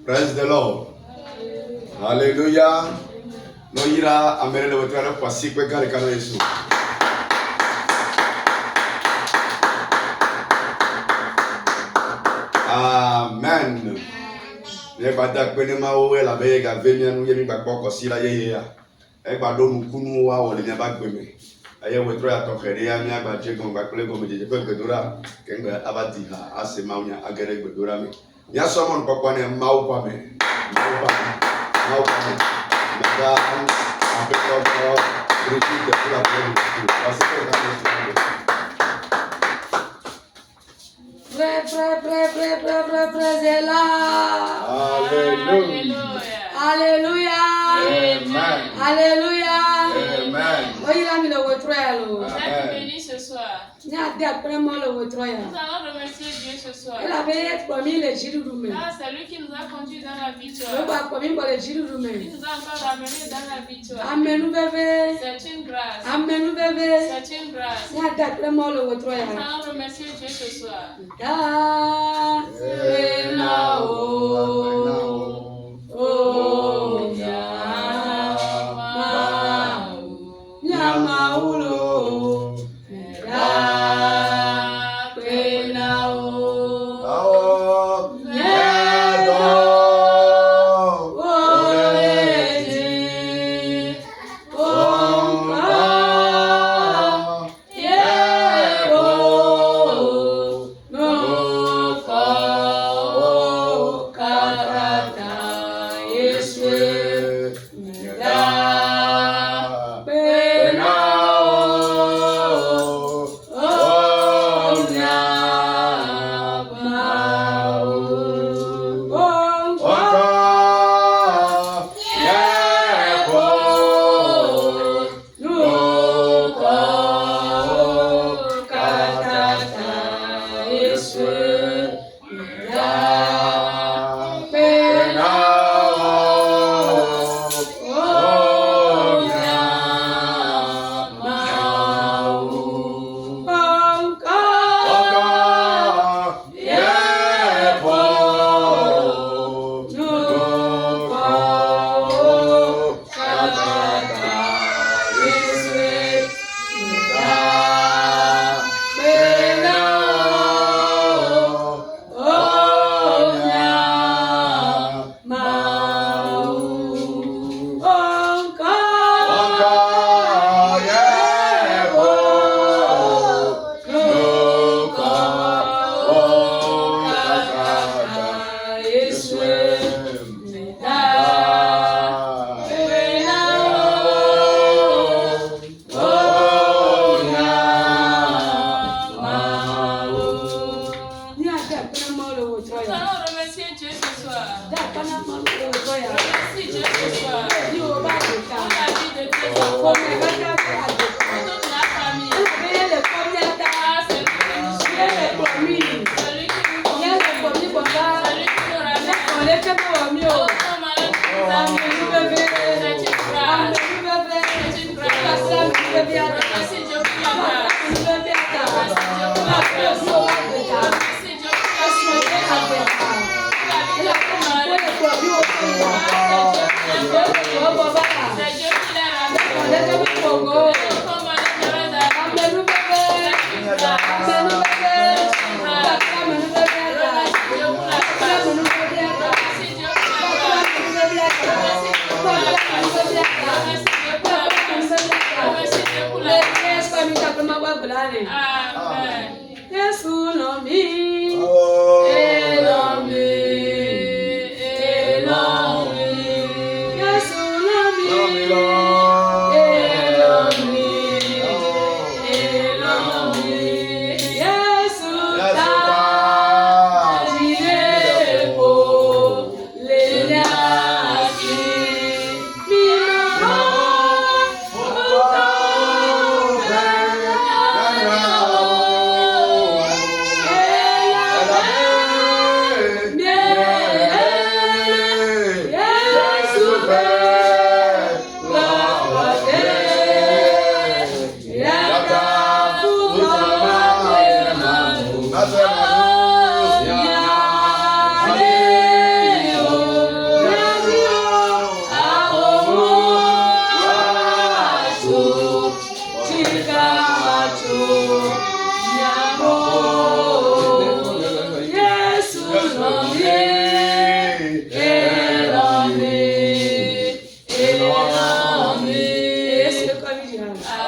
Praise the Lord. Hallelujah. No ira amere le wetra kwa sikwe kale kano Yesu. Amen. Ne bada kwene ma o la be ga venia nu yemi ba koko sila ye ya. E ba do mu kunu wa wo le ne ba gbeme. Aye wetra ya to khere ya mi agba je gon ba kle go me je pe gbedora kenga abati ha ase ma unya agere gbedora mi. Ya so mon papa ne ma o pa me. Ma o pa me. Mada avec encore réussite de la première. Parce que Praise là. Alléluia. Alléluia. Amen. Alléluia. Amen. Oui, il a mis le votrel. Vous êtes bénis ce soir. Il a dit après-moi le votrel. Nous allons remercier Dieu ce soir. Il avait promis les giroudoumés. Ah, c'est lui qui nous a conduits dans la victoire. Il a promis pour les Il giroudoumés. nous a encore ramenés dans la victoire. Amen, nous bébé. C'est une grâce. Amen, nous bébé. C'est une grâce. Il a dit après-moi le votrel. Nous allons remercier Dieu ce soir. Oh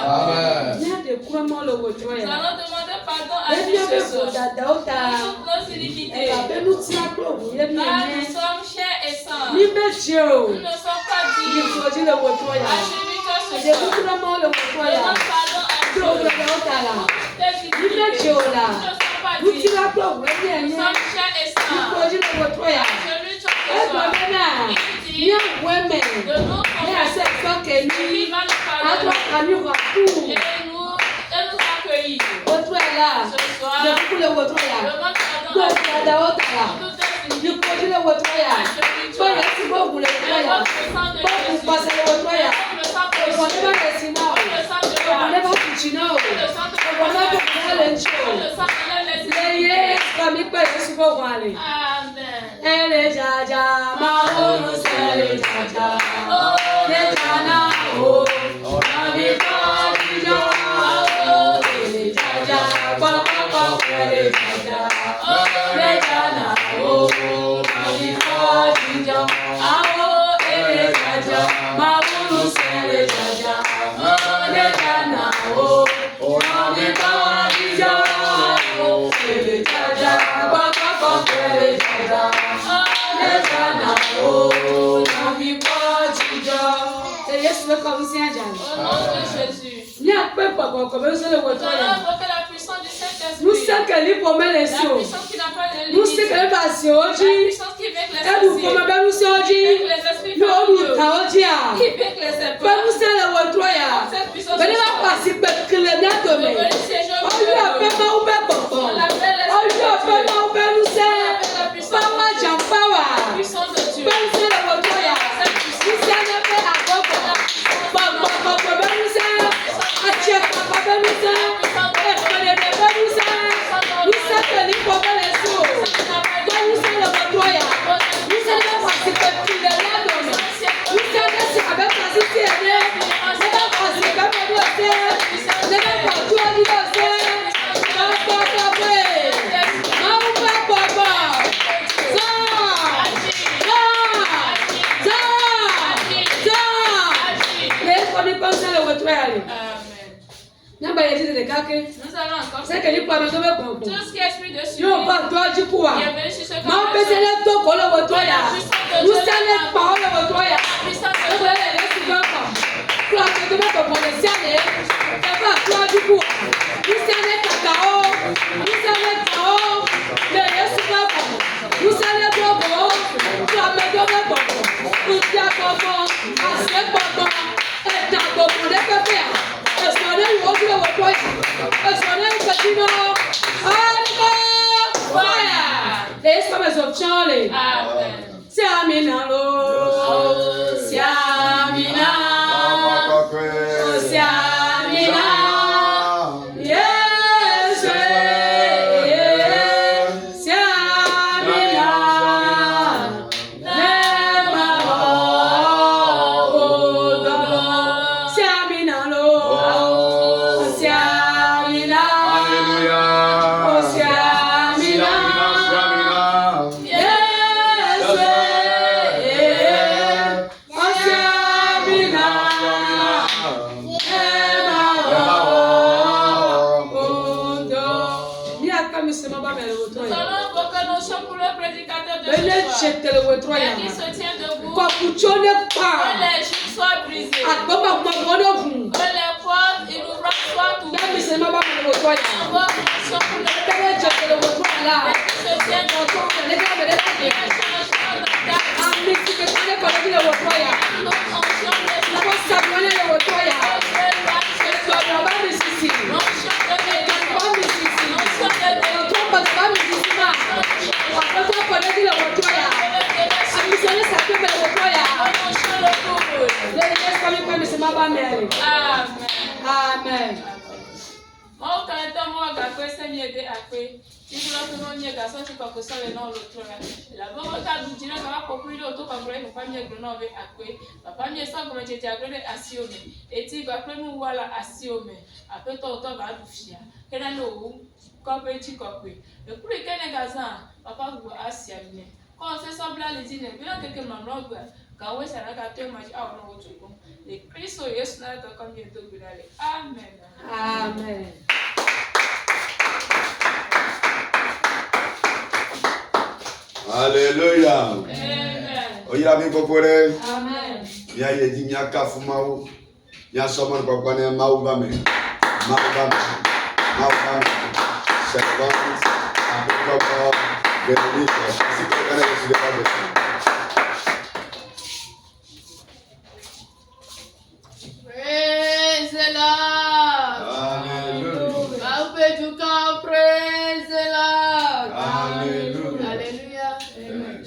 Amen. Viens de couramment le Nous wotroya. allons demander pardon à Et Dieu bien ce que soir. dada ota. Toutes nos iniquités. Eba benu tia klo ye Car nous bien. sommes chers et saints. Ni betio. Nous ne sommes pas Ni dignes. fodi le wotroya. Achève-toi ce De soir. couramment le wotroya. Demande pardon à Dieu. Klo dada ota la. Tes Ni iniquités. betio Nous la. ne sommes pas Nous dignes. tira klo ye bien. Nous sommes chers et Ni saints. fodi le wotroya. Achève-toi ce Eba soir. bena. Il Ni dit aweme. de nous Ni ase confesser. foke Il ni. va nous Atwa pardonner. kami raku. Et nous accueillir. Wotroya. Ce soir, De couple le wotroya. demande pardon Klo à Dieu. dada ota la. Pour toutes tes Ni iniquités. fodi le wotroya. Achève-toi. Bọ́ọ̀lù ẹtí bọ́ọ̀gù lè wọ́n yà. Invoque le sang de Bọ́ọ̀gù Jésus. pàṣẹ lè wọ́n tó yà. Invoque le sang de Ọ̀gbọ̀n ní bá Jésus. lè sí náà. Invoque le sang de Ọ̀gbọ̀n ní Jésus. bá kùtì náà. Le sang de Ọ̀gbọ̀n náà bọ̀ kí wọ́n lè ń ṣe o. Le sang de l'Esprit. Lẹ́yìn kàmí pẹ̀ Jésù bọ́ọ̀gù àlè. Amen. Ẹlẹ́ jàjà máa ń lù sẹ́lẹ̀ jàjà. Lẹ́ jàná o. Kàmí kọ́ jíjọ́ o. Ẹlẹ́ jàjà pàpàpà ẹlẹ́ jàjà. Lẹ́ jàná o. Kàmí kọ́ jíjọ́ o. Ẹlẹ́ jàjà máa ń lù sẹ́lẹ̀ jàjà. Lẹ́ jàná o. Kàmí kọ́ jíjọ́ o. Ẹlẹ́ jàjà pàpàpà ẹlẹ́ jàjà. Lẹ́ jàná o. Kàmí kọ́ jíjọ́. Yesu bɛ kɔ nsi aja ni. Au nom de Jésus. Ní àpé pàpọ̀ kọ̀ bẹ́ẹ̀ sọ́lẹ̀ wọ̀ Nous tó allons yà. invoquer la puissance du Nous Saint-Esprit. sɛkɛli pɔmɛ le La si o. puissance qui n'a pas de Nous limite. sɛkɛli ba si o La dzi. puissance qui veut que les Ɛdu sorciers. pɔmɛ bɛ nu si o dzi. Qui veut que les esprits Ní o nu ta familiaux. o dzi a. Qui veut que les Bɛ serpents. nu sɛ le wɔ tó yà. Cette puissance. Bɛ ne b'a kɔ asi kpɛ kele ní ato De mɛ. venir siéger au Ɔyɔ milieu de ɔbɛ nous. ma wo bɛ gbɔgbɔ. On l'appelle l'Esprit Ɔyɔ de ɔbɛ Dieu. ma wo bɛ nu sɛ. Pawa jà pawa. Puissance de Dieu. Bɛ nu sɛ le wɔ tó yà. Nu sɛ ne bɛ agbɔgbɔ. Gbɔgbɔgbɔ bɛ nu sɛ. Atsɛ kpakpa bɛ nu sɛ. Ekele de bɛ nu sɛ. Nu sɛkɛli pɔmɛ le si o. Bɛ nu sɛ le wɔ tó yà. Nu sɛ ne bɛ asi kpɛ kele ní ato mɛ. Nu sɛ ne si abe kasi si ɛdɛ. Ne bɛ kasi bɛ mɛ do se. Ne bɛ kɔ tó ɛdi do se. Gbɔgbɔgbɔ be. Mawu bɛ gbɔgbɔ. Le kɔni kɔnsɛn le wotoro ya le. Amen. Nyaba yɛ titi de kake. Nous allons encore. Sɛ kele kpɔ ame tó bɛ gbɔgbɔ. Tout ce qui est esprit de suivi. Yóò bá tó ɔdzi kú wa. Qui est venu sur ce Mawu corps. pèsè le tó kɔ le wotoro ya. Nusɛ le kpa wo le wotoro ya. Puissance de Ɛfɛ Dieu. le le si bɛ kɔ. Kura tó tó bɛ gbɔgbɔ le sia le. Ɛfɛ tó ɔdzi kú wa. Nusɛ le kaka o. Nusɛ le kpa o. Le Yesu bɛ kɔ. Nusɛ le gbɔgbɔ o. Tó ame tó bɛ gbɔgbɔ. Kutia gbɔgbɔ. Ase gbɔgbɔ. Ɛda gbɔgbɔ ɖe pɛpɛ ya. Esɔ ɖe yi wo fi le wotoro ya. Esɔ ɖe yi pɛti nɔ. Fire! Le Yesu bɛ zɔ fiã le. Amen. Siamina lo, Siamina, Siamina, Yesu, Siamina, nema odo, Siamina lo, Siamina, Siamina. Nous allons invoquer nos chants pour le prédicateur de ce soir. Et qui se tient debout. Que les juges soient brisés. Que les portes inouvrants soient ouvertes. Invoque nos chants pour le prédicateur. Et qui se tient debout. Et les changements nous onction les Amen. Amen. Mon candidat, moi, gagné, c'est mieux de après. Il faut que nous n'y garçons qui pas que ça le nom l'autre là. La bonne cas du dîner qu'on va conclure autour quand vous voulez pas mieux que nous avec après. Papa mieux ça comme j'étais agrégé à Siome. Et tu vas après nous voilà à Siome. Après toi va du fier. Que là nous quand petit copé. Le pour les gazan, papa vous à Siame. Quand c'est semblable les dîners, bien que quelqu'un m'en robe. Quand ouais ça n'a qu'à te manger à on autre. Les Christ Kristo Yesu na toka mieto gudale. Amen. Amen. Hallelujah. Amen. Oyira mi popore. Amen. Ya yedi mi akafu mawu. Ya somo papa ne mawu ba me. Mawu ba me. Mawu ba me. Servant. Aboko. Benedict. Siko kana yesu de ba be. Praise the Lord. Hallelujah. Praise the Lord. Hallelujah. Hallelujah. Amen.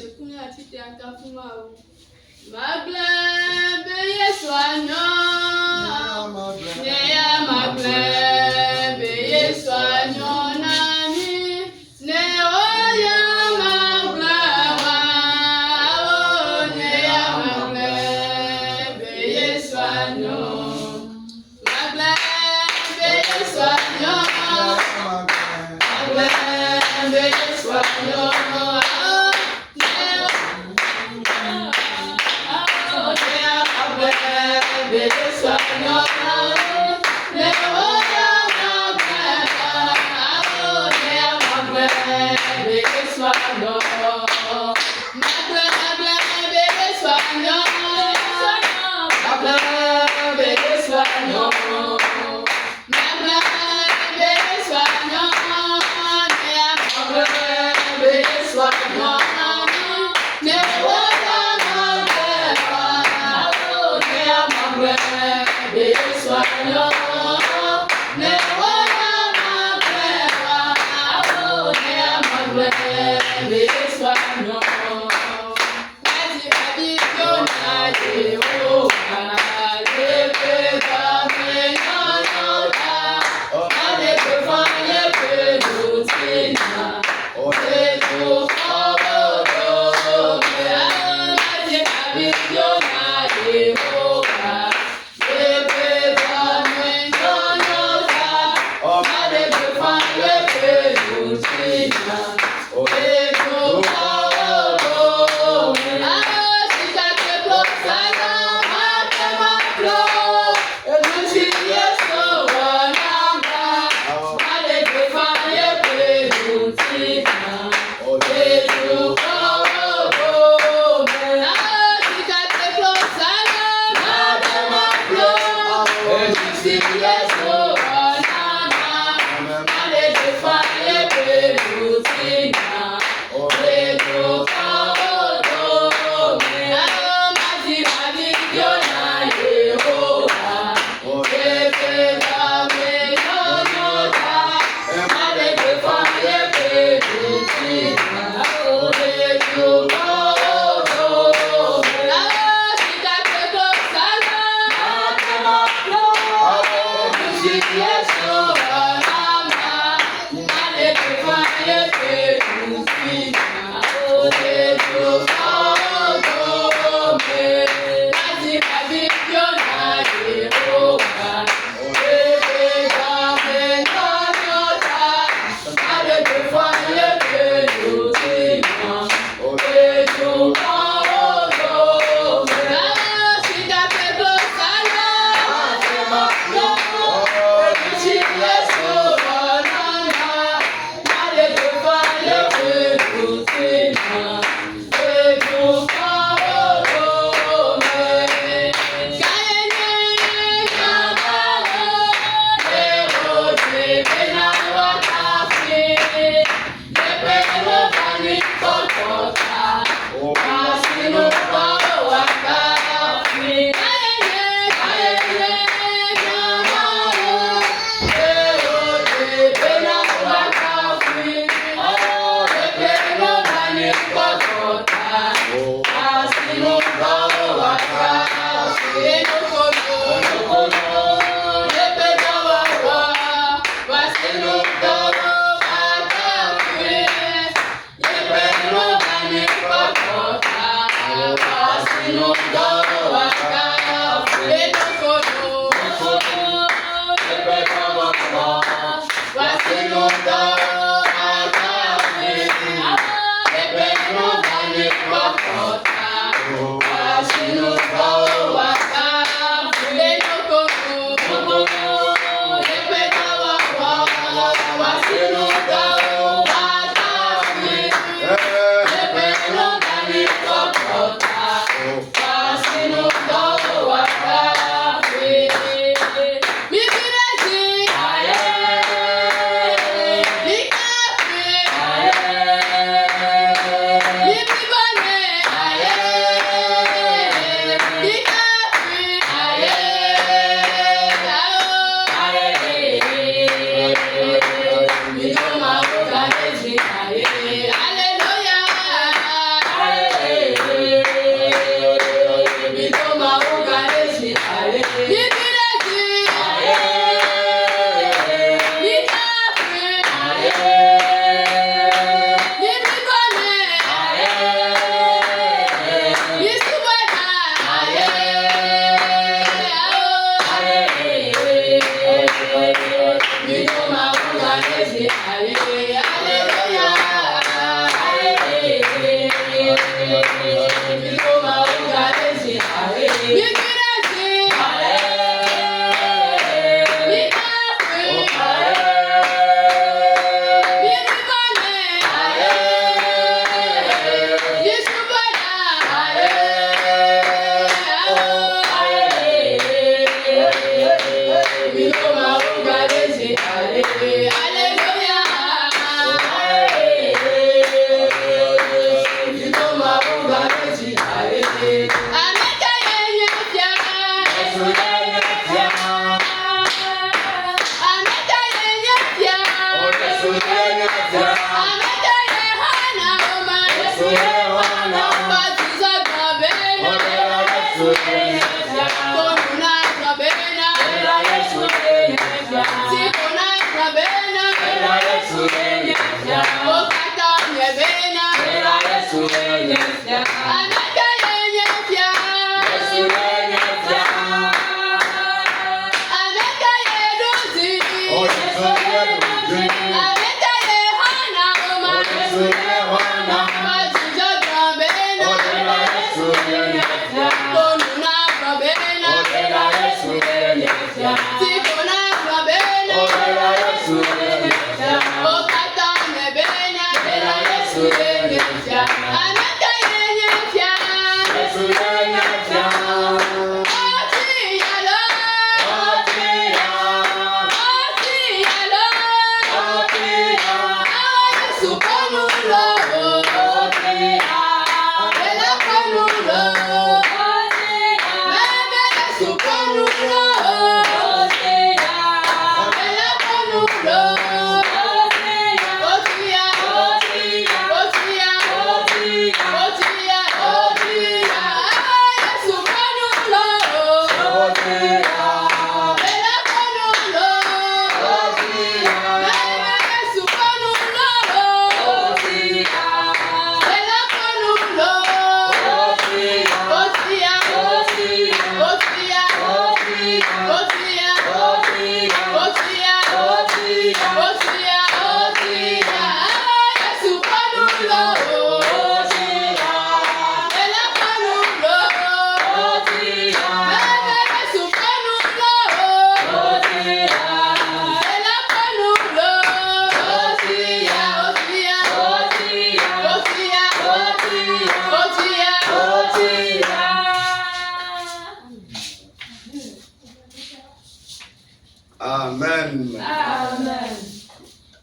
Amen. Amen.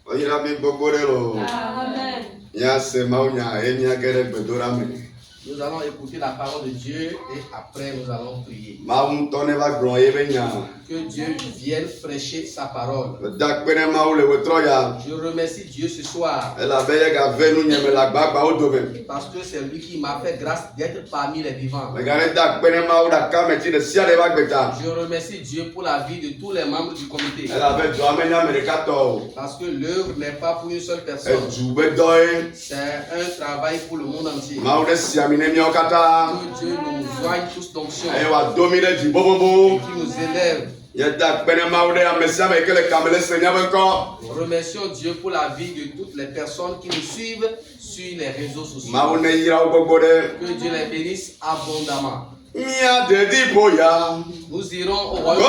Oyira mi boborelo. Amen. Ya semaunya enya gere bedorame. Nous allons écouter la parole de Dieu et après nous allons prier. Maum tone va gron ebenya. Que Dieu vienne prêcher sa parole. Dakpene maule wetroya. Je remercie Dieu ce soir Ela beye ga venu nyeme la gbagba odome. parce que c'est lui qui m'a fait grâce d'être parmi les vivants. Megane dakpene mau da kameti de sia de bagbeta. Je remercie Dieu pour la vie de tous les membres du comité. Ela be do amenya merekato. Parce que l'œuvre n'est pas pour une seule personne. Ejube doye. C'est un travail pour le monde entier. Mau de siamine mi okata. Que Dieu nous joigne tous d'onction Ayo wa domine di et bobobo. qui nous élève. Ya dakpene mau de amesia me kele kamele senya benko. Remercions Dieu pour la vie de toutes les personnes qui nous suivent sur les réseaux sociaux. Mau ne yira obogode. Que Dieu les bénisse abondamment. Nya de di boya. Nous irons au royaume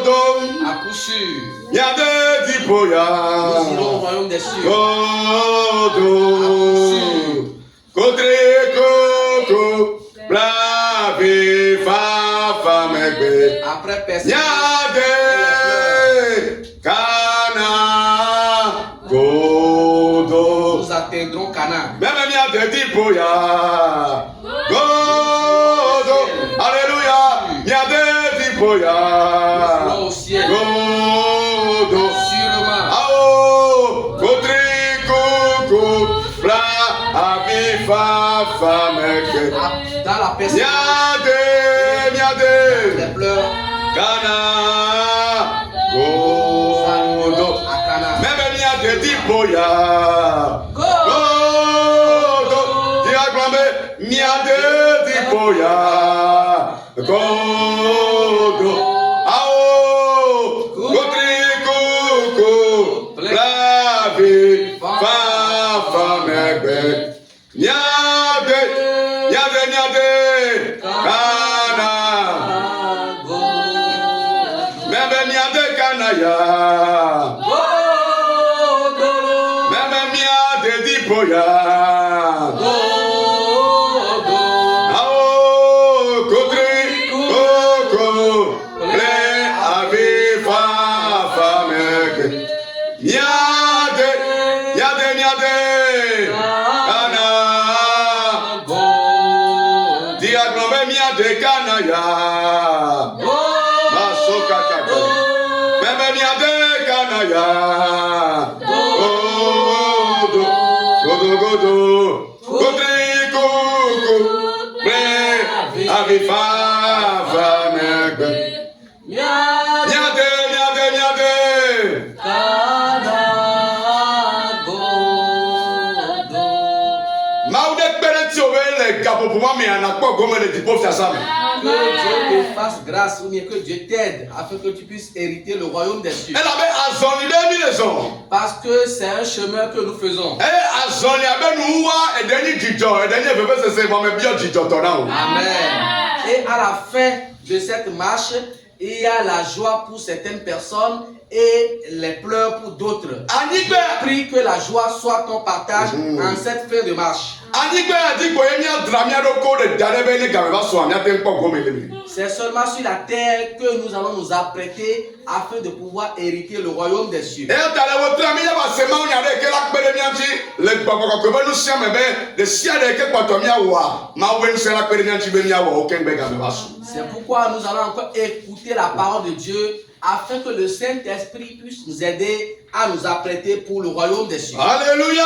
Godom. à coup sûr. Nya de di boya. Nous irons au royaume des cieux. Godom. Kotre koko. Blavi fa megbe. Après personne. Nya de kana. Godom. Nous atteindrons Canaan. Même nya de di boya. Godom. Alléluia. Nya de di Nous boya. irons au ciel. Godom. Sûrement. Ao, kotri kuku, bla, avifa, fameke. Dans la personne. Nyade, Les pleurs. kana, Nous arriverons godo. à Canaan. Même nyade di boya. Go! Godo, di aglambe, nyade di boya. Godo. Ao, kotri kuku, bla, avifa, fameke. Nyade, kana. Go! Meme nyade kana ya. Go! Meme nyade dipoya. Go! Ao, kotri, koko, le, avifa, fameke. Nyade, kana. Go! Diaglome nyade kana ya. ya. Godo, godo, godo. Godri, gogo. Ble, avifa, famegbe. Nyade, nyade, nyade. Maude Pérez le gabo pour moi mais on a pas gomme le dipo fiasame. Que Dieu te fasse grâce ou bien que Dieu t'aide afin que tu puisses hériter le royaume des cieux. Elle avait azonide mi leson. Parce que c'est un chemin que nous faisons. Eh azoni abe nuwa e deni dijo e deni bebe se mo me bio dijo to na o. Amen. Et à la fin de cette marche, il y a la joie pour certaines personnes et les pleurs pour d'autres. Anigbe Prie que la joie soit ton partage en cette fin de marche. anigbe adigbo emi adramia do ko de darebe ni gabe ba so amia te npo gomme le. C'est seulement sur la terre que nous allons nous apprêter afin de pouvoir hériter le royaume des cieux. E tale wo trami ya ba se ma unya de ke la pere mi anti le gbogbo ko be nu sia mebe de sia de ke pato mi awa ma wen se la pere mi anti be mi awa o ken be gabe ba so. C'est pourquoi nous allons encore écouter la parole de Dieu afin que le Saint-Esprit puisse nous aider à nous apprêter pour le royaume des cieux. Alléluia.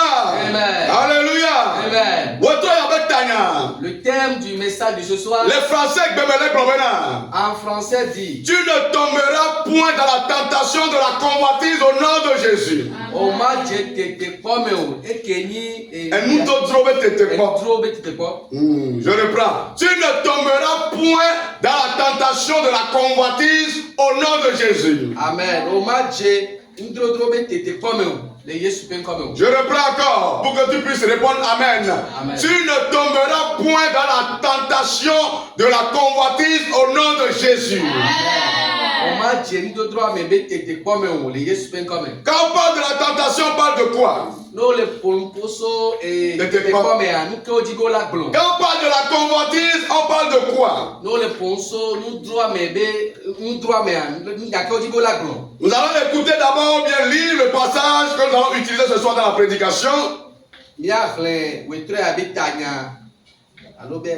Amen. Alléluia. Amen. Woto ya betanya. Le thème du message de ce soir Les Français gbemele globena. en français dit: Tu ne tomberas point dans la tentation de la convoitise au nom de Jésus. Oma tete kpɔmɛ o ekeni Et nous te trouvons tete quoi. edro be tete kpɔ. Je reprends. Tu ne tomberas point dans la tentation de la convoitise au nom de Jésus. Amen. Oma dze ndrodro be tete kpɔmɛ o le Yesu ƒe ŋkɔ me o. Je reprends encore pour que tu puisses répondre Amen. Amen. Tu ne tomberas point dans la tentation de la convoitise au nom de Jésus. Oma dze ndrodro ame be tete kpɔmɛ o le Yesu ƒe ŋkɔ me. Quand on parle de la tentation, on parle de quoi? N'o le polumposo Tete tete kpɔmɛa nu ke wo dzi be wo la gblɔ. Quand on parle de la convoitise, on parle de quoi? N'o le ponso nudro ame be nudro amea nu gake wo dzi be wo la gblɔ. Nous allons écouter d'abord bien lire le passage que nous allons utiliser ce soir dans la prédication. Míaxlẽ wetrɔ abe tanya alo be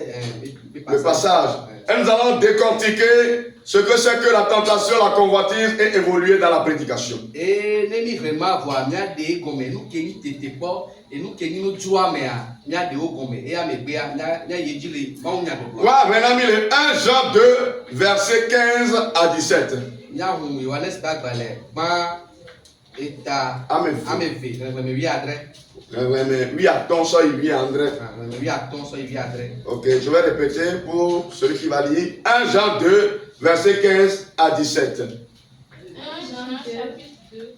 Le passage. Et nous allons décortiquer ce que c'est que la tentation, la convoitise et évoluer dans la prédication. Et ne mi vraiment voir mia de gome nu ke ni tete kpɔ et nu ke ni nu dro amea mia de wo gome e ame gbea mia yedzi le mawu nya gbɔgblɔ. Ouais, maintenant, le 1 Jean 2, versets 15 à 17. Mia hu Yohanes ƒe agbalẽ gbã eta Ame eve xexlẽme 8 oui, attends ça, il vient, André. xexlẽme 8 sɔ yi 8. Ok, je vais répéter pour celui qui va lire. 1 Jean 2, versets 15 à 17. 1 Jean chapitre 2,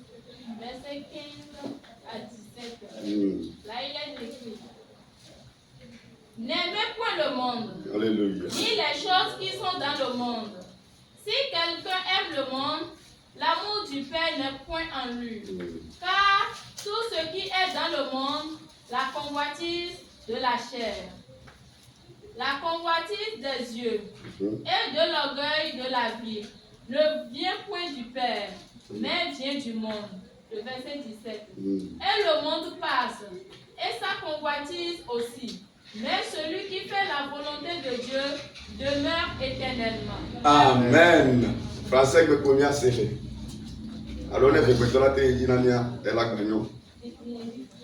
verset 15 à 17. Là, il est écrit: N'aimez point le monde, Alléluia. ni les choses qui sont dans le monde. Si quelqu'un aime le monde, l'amour du Père n'est point en lui. Car tout ce qui est dans le monde, la convoitise de la chair, la convoitise des yeux et de l'orgueil de la vie, ne vient point du Père, mais vient du monde. Le verset 17. Et le monde passe, et sa convoitise aussi. Mais celui qui fait la volonté de Dieu demeure éternellement. Amen. Français que première série. Alors, on est répété la télé, elle a gagné.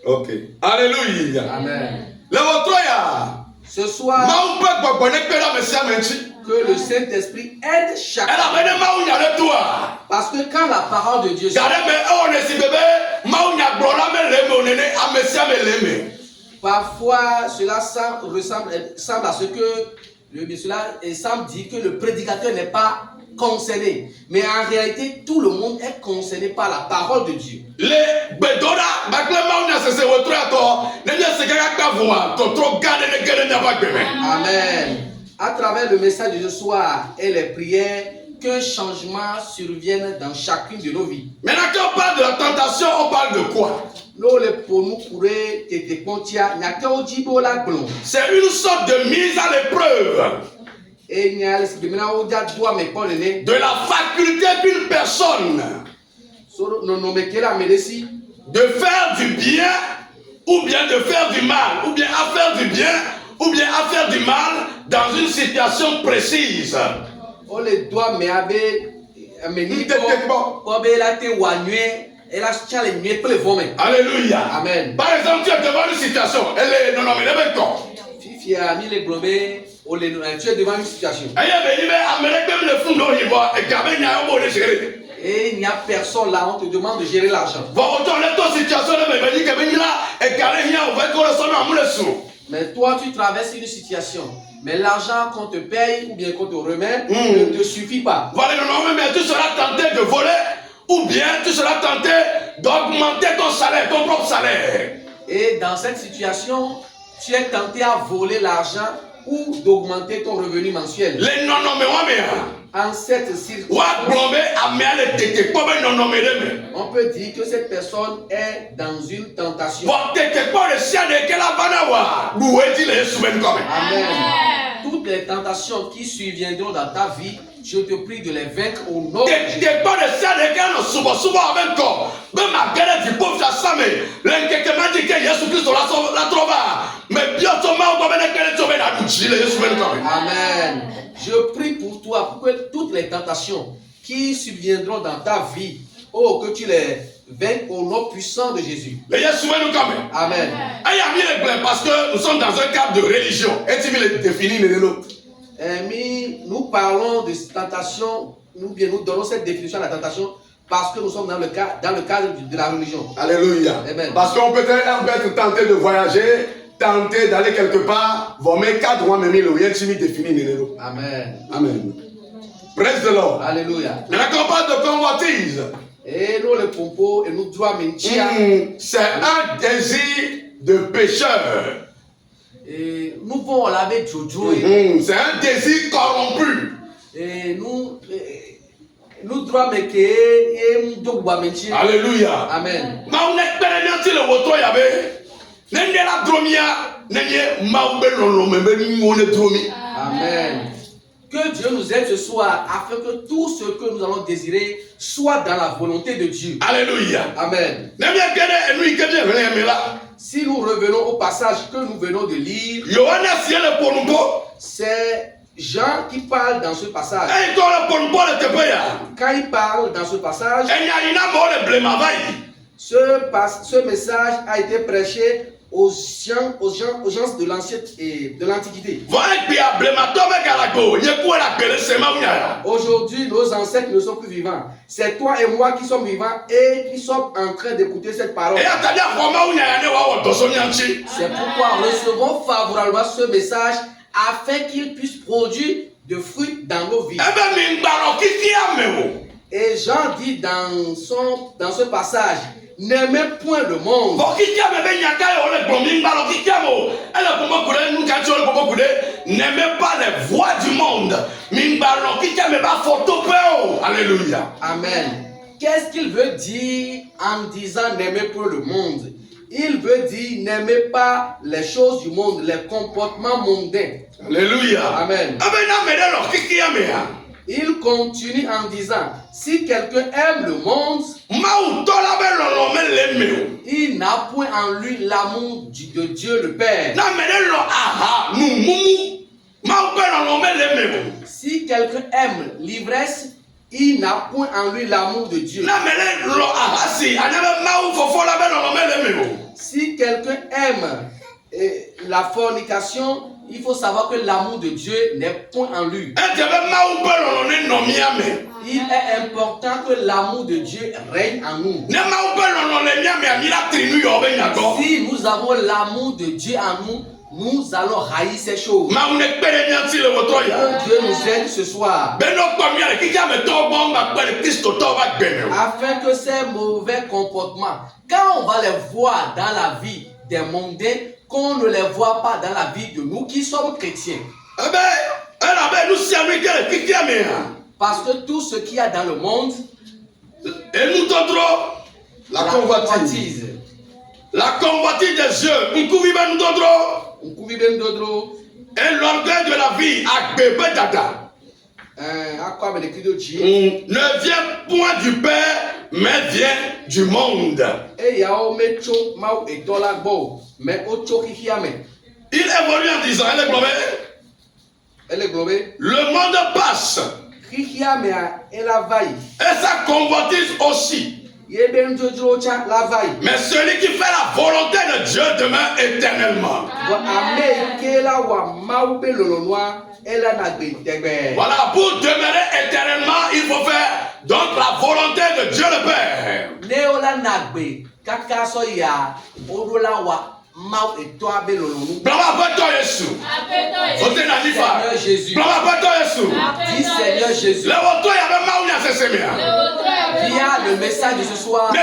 Ok. Alléluia. Amen. Le Wotroya. Ce soir, que le Saint-Esprit aide chacun. Parce que quand la parole de Dieu parfois cela semble à ce que cela semble dire que le prédicateur n'est pas concerné. Mais en réalité, tout le monde est concerné par la parole de Dieu. Amen. À travers le message de ce soir et les prières, qu'un changement survienne dans chacune de nos vies. Maintenant, quand on parle de la tentation, on parle de quoi? C'est une sorte de mise à l'épreuve de la faculté d'une personne de faire du bien ou bien de faire du mal, ou bien à faire du bien ou bien à faire du mal dans une situation précise. ela tient les miettes pour les vomir. Alléluia. Amen. Par exemple, tu es devant une situation. Elle est non, non, mais elle est d'accord. Fifi a mis les globés, tu es devant une situation. Elle est venue, mais elle a mis le fond d'eau, il va, et quand même, il y a un mot de gérer. Et il n'y a personne là, on te demande de gérer l'argent. Mais toi, tu traverses une situation. Mais l'argent qu'on te paye ou bien qu'on te remet ne te suffit pas. Voilà, non, non, mais tu seras tenté de voler ou bien tu seras tenté d'augmenter ton salaire, ton propre salaire. Et dans cette situation, tu es tenté à voler l'argent ou d'augmenter ton revenu mensuel. Les non, non, mais moi, mais. En cette circonstance, on peut dire que cette personne est dans une tentation. Amen. Toutes les tentations qui surviendront dans ta vie, je te prie de les vaincre au nom de Jésus. Amen. Je prie pour toi, pour que toutes les tentations qui subviendront dans ta vie, oh, que tu les vainques au nom puissant de Jésus. Amen. Parce que nous sommes dans un cadre de religion. Nous parlons de tentation, nous donnons cette définition de la tentation parce que nous sommes dans le cadre de la religion. Alléluia. Amen. Parce qu'on peut être tenté de voyager, tenté d'aller quelque part, amen. Amen. Praise the Lord. Alléluia. La campagne de convoitise. Et nous le pompo et nous doit mentir. C'est un désir de pécheur. Et nous vont laver Jojo. C'est un désir corrompu. Et nous doit mentir et nous doit mentir. Alléluia. Amen. Amen. Que Dieu nous aide ce soir afin que tout ce que nous allons désirer soit dans la volonté de Dieu. Alléluia. Amen. Si nous revenons au passage que nous venons de lire, c'est Jean qui parle dans ce passage. Quand il parle dans ce passage, ce message a été prêché aux gens de l'Antiquité. Aujourd'hui, nos ancêtres ne sont plus vivants. C'est toi et moi qui sommes vivants et qui sommes en train d'écouter cette parole. C'est pourquoi recevons favorablement ce message afin qu'il puisse produire de fruits dans nos vies. Et Jean dit dans ce passage, n'aimez point le monde. N'aimez pas les voies du monde. Alléluia. Amen. Qu'est-ce qu'il veut dire en disant n'aimez point le monde? Il veut dire n'aimez pas les choses du monde, les comportements mondains. Alléluia. Amen. Il continue en disant, si quelqu'un aime le monde, il n'a point en lui l'amour de Dieu le Père. Si quelqu'un aime l'ivresse, il n'a point en lui l'amour de Dieu. Si quelqu'un aime la fornication, il faut savoir que l'amour de Dieu n'est point en lui. Il est important que l'amour de Dieu règne en nous. Si nous avons l'amour de Dieu en nous, nous allons haïr ces choses. Que Dieu nous aide ce soir. Afin que ces mauvais comportements, quand on va les voir dans la vie des mondains, qu'on ne les voit pas dans la vie de nous qui sommes chrétiens. Parce que tout ce qu'il y a dans le monde, la convoitise des yeux, et l'orgueil de la vie, ne vient point du Père, mais vient du monde. Il évolue en disant, elle est globée. Le monde passe. Et sa convoitise aussi. Mais celui qui fait la volonté de Dieu demeure éternellement. Voilà, pour demeurer éternellement, il faut faire donc la volonté de Dieu le Père. Bravo à toi Jésus. Bravo à toi Jésus. Dis Seigneur Jésus. Via le message de ce soir, je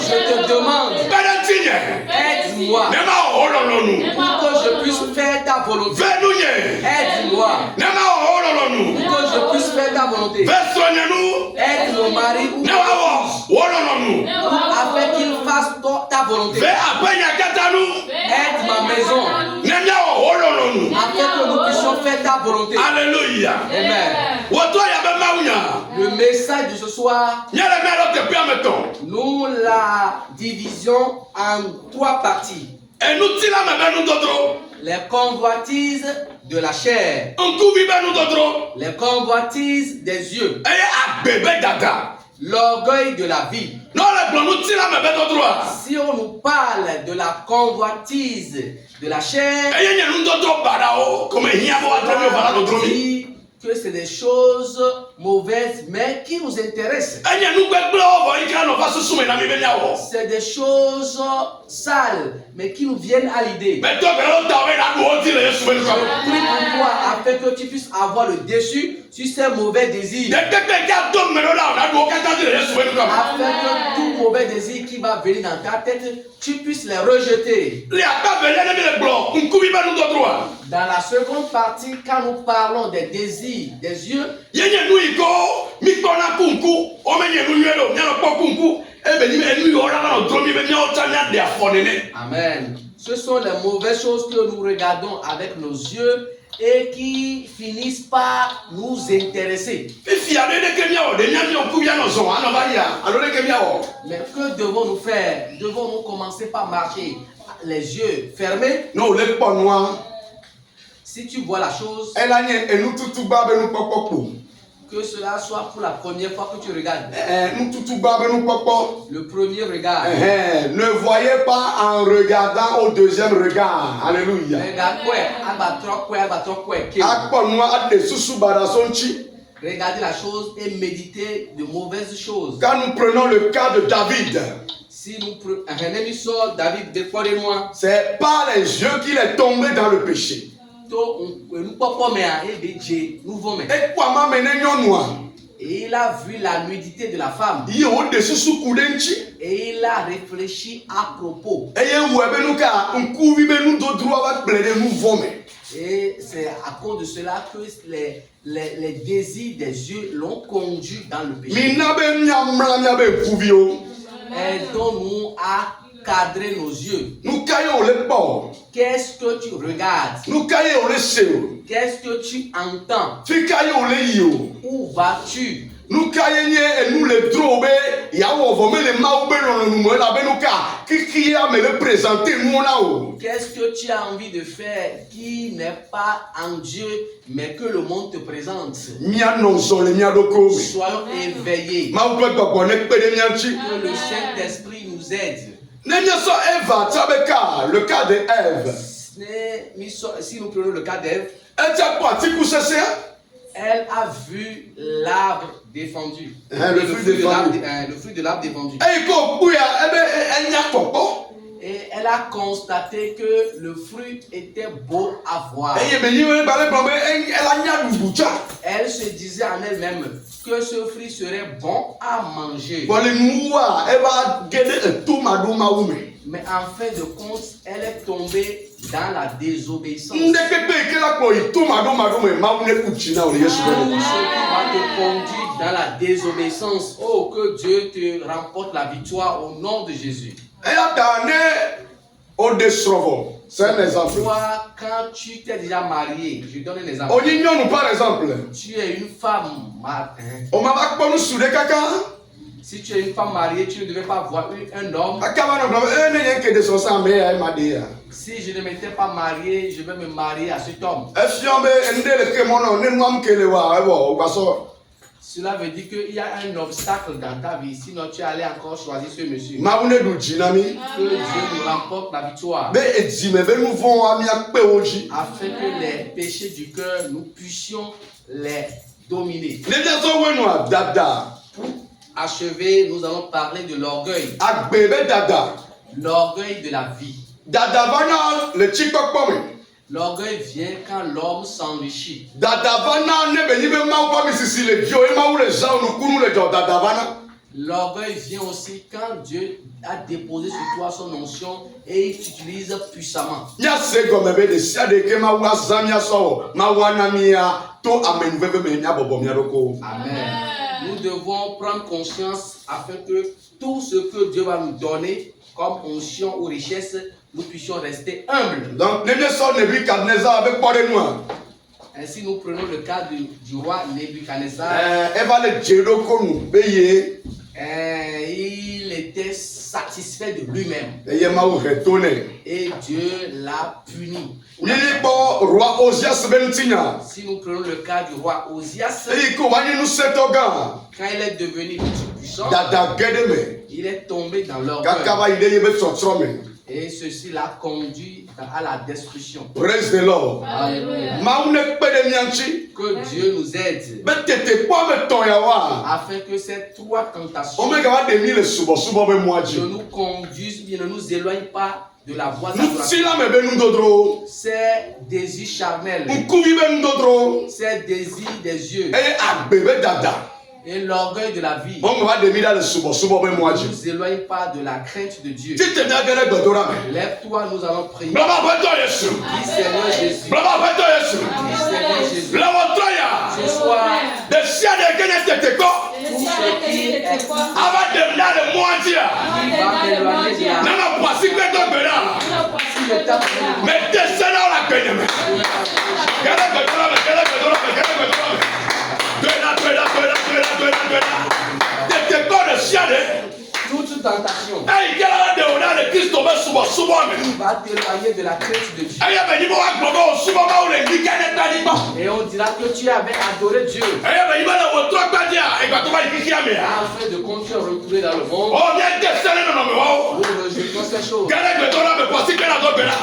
je te demande, aide-moi pour que je puisse faire ta volonté. Aide-moi pour que je puisse faire ta volonté. Aide mon mari afin qu'il fasse ta volonté. Aide ma maison afin que nous puissions faire ta volonté. Alléluia. Amen. Le message de ce soir, nous la division en 3 parties. Les convoitises de la chair, les convoitises des yeux, l'orgueil de la vie. Si on nous parle de la convoitise de la chair, que c'est des choses mauvaises mais qui nous intéressent. C'est des choses sales mais qui nous viennent à l'idée. Je prie pour toi afin que tu puisses avoir le dessus sur ces mauvais désirs. Afin que tout mauvais désir qui va venir dans ta tête, tu puisses les rejeter. Dans la seconde partie, quand nous parlons des désirs des yeux, amen. Ce sont les mauvaises choses que nous regardons avec nos yeux et qui finissent par nous intéresser. Mais que devons-nous faire? Devons-nous commencer par marcher les yeux fermés? Non, les pas noirs. Si tu vois la chose, que cela soit pour la première fois que tu regardes. Le premier regard. Ne voyez pas en regardant au deuxième regard. Alléluia. Regardez la chose et méditez de mauvaises choses. Quand nous prenons le cas de David, si nous prenons David, c'est par les yeux qu'il est tombé dans le péché. Et il a vu la nudité de la femme. Et il a réfléchi à propos. Et c'est à cause de cela que les désirs des yeux l'ont conduit dans le péché. Aidons-nous à cadrer nos yeux. Qu'est-ce que tu regardes? Qu'est-ce que tu entends? Où vas-tu? Qu'est-ce que tu as envie de faire qui n'est pas en Dieu mais que le monde te présente? Soyons éveillés. Que le Saint-Esprit nous aide. Le cas de Ève. Si nous prenons le cas d'Ève, elle a vu l'arbre défendu. Le fruit de l'arbre défendu. Et elle a constaté que le fruit était beau à voir. Elle se disait en elle-même que ce fruit serait bon à manger. Mais en fin de compte, elle est tombée dans la désobéissance. Ce qui va te conduire dans la désobéissance. Oh, que Dieu te remporte la victoire au nom de Jésus. C'est un exemple. Toi, quand tu t'es déjà marié, je donne un exemple. Par exemple. Tu es une femme mariée. Si tu es une femme mariée, tu ne devais pas voir un homme. Si je ne m'étais pas marié, je vais me marier à cet homme. Cela veut dire qu'il y a un obstacle dans ta vie. Sinon, tu allais encore choisir ce monsieur. Maoune du djinami. Que Dieu nous remporte la victoire. Mais edime be nous vont amia pe oji. Afin que les péchés du cœur, nous puissions les dominer. Les gens ouais nous dada. Pour achever, nous allons parler de l'orgueil. Agbebe dada. L'orgueil de la vie. Dada vana le chikpokpome. L'orgueil vient quand l'homme s'enrichit. Dada vana ne be yibe maou pa misisi le dio e maou le gens nous kunu le dada vana. L'orgueil vient aussi quand Dieu a déposé sur toi son onction et il t'utilise puissamment. Nya se gome be de sia de ke maou azamia so maou anamia to amenveve me nya bobo mia roko. Amen. Nous devons prendre conscience afin que tout ce que Dieu va nous donner comme onction ou richesse, nous puissions rester humbles. Donc ne so Nebuchadnezzar avec pas de nous. Ainsi, nous prenons le cas du roi Nebuchadnezzar. E va le djero konu be ye. Il était satisfait de lui-même. E ye maou retone. Et Dieu l'a puni. Nili bo roi Osias bentinya. Si nous prenons le cas du roi Osias, E ko wani nous setoga. quand il est devenu puissant, Dada gedeme. il est tombé dans l'orgueil. Kakaba ide ye be tsotrome. Et ceci l'a conduit à la destruction. Praise the Lord. Alléluia. Maou ne pede mianchi. Que Dieu nous aide Be tete po me toya wa. afin que ces trois tentations Omega wa de mi le subo be ne moaji. nous conduisent, bien ne nous éloignent pas de la voie Nous d'adoration. sila me be nous dodro. Ces désirs charnels, Nkuvi be nous dodro. ces désirs des yeux E agbebe dada. et l'orgueil de la vie Omega wa de mi da le subo be ne moaji. nous éloignent pas de la crainte de Dieu. Tite na gere godora me. Lève-toi, nous allons prier. Blaba beto Yesu. Dis Seigneur Jésus. Blaba beto Yesu. Dis Seigneur Jésus. La wotoya. Ce soir, De sia de gene tete ko. tout ce qui est Ava de na de moaji. qui va m'éloigner de la Nana pasi pe to bera. si je tape Mais descends la peine. Gere godora me, gere godora me, gere godora me. Tete ko de sia de. toute tentation Hey, gere de ona de Christo be subo me. qui va t'éloigner de la crainte de Dieu. Aye be ni mo wa gbobo subo ma o le ni gene tani ba. Et on dira que tu avais adoré Dieu Aye be ni ba la wo to gbadia, e gba to ba ikiki ame ya. afin de continuer à retrouver dans le monde. Oh, bien descendre no me wa. Nous rejetons ces choses. Gere godora me pasi pe na do bera.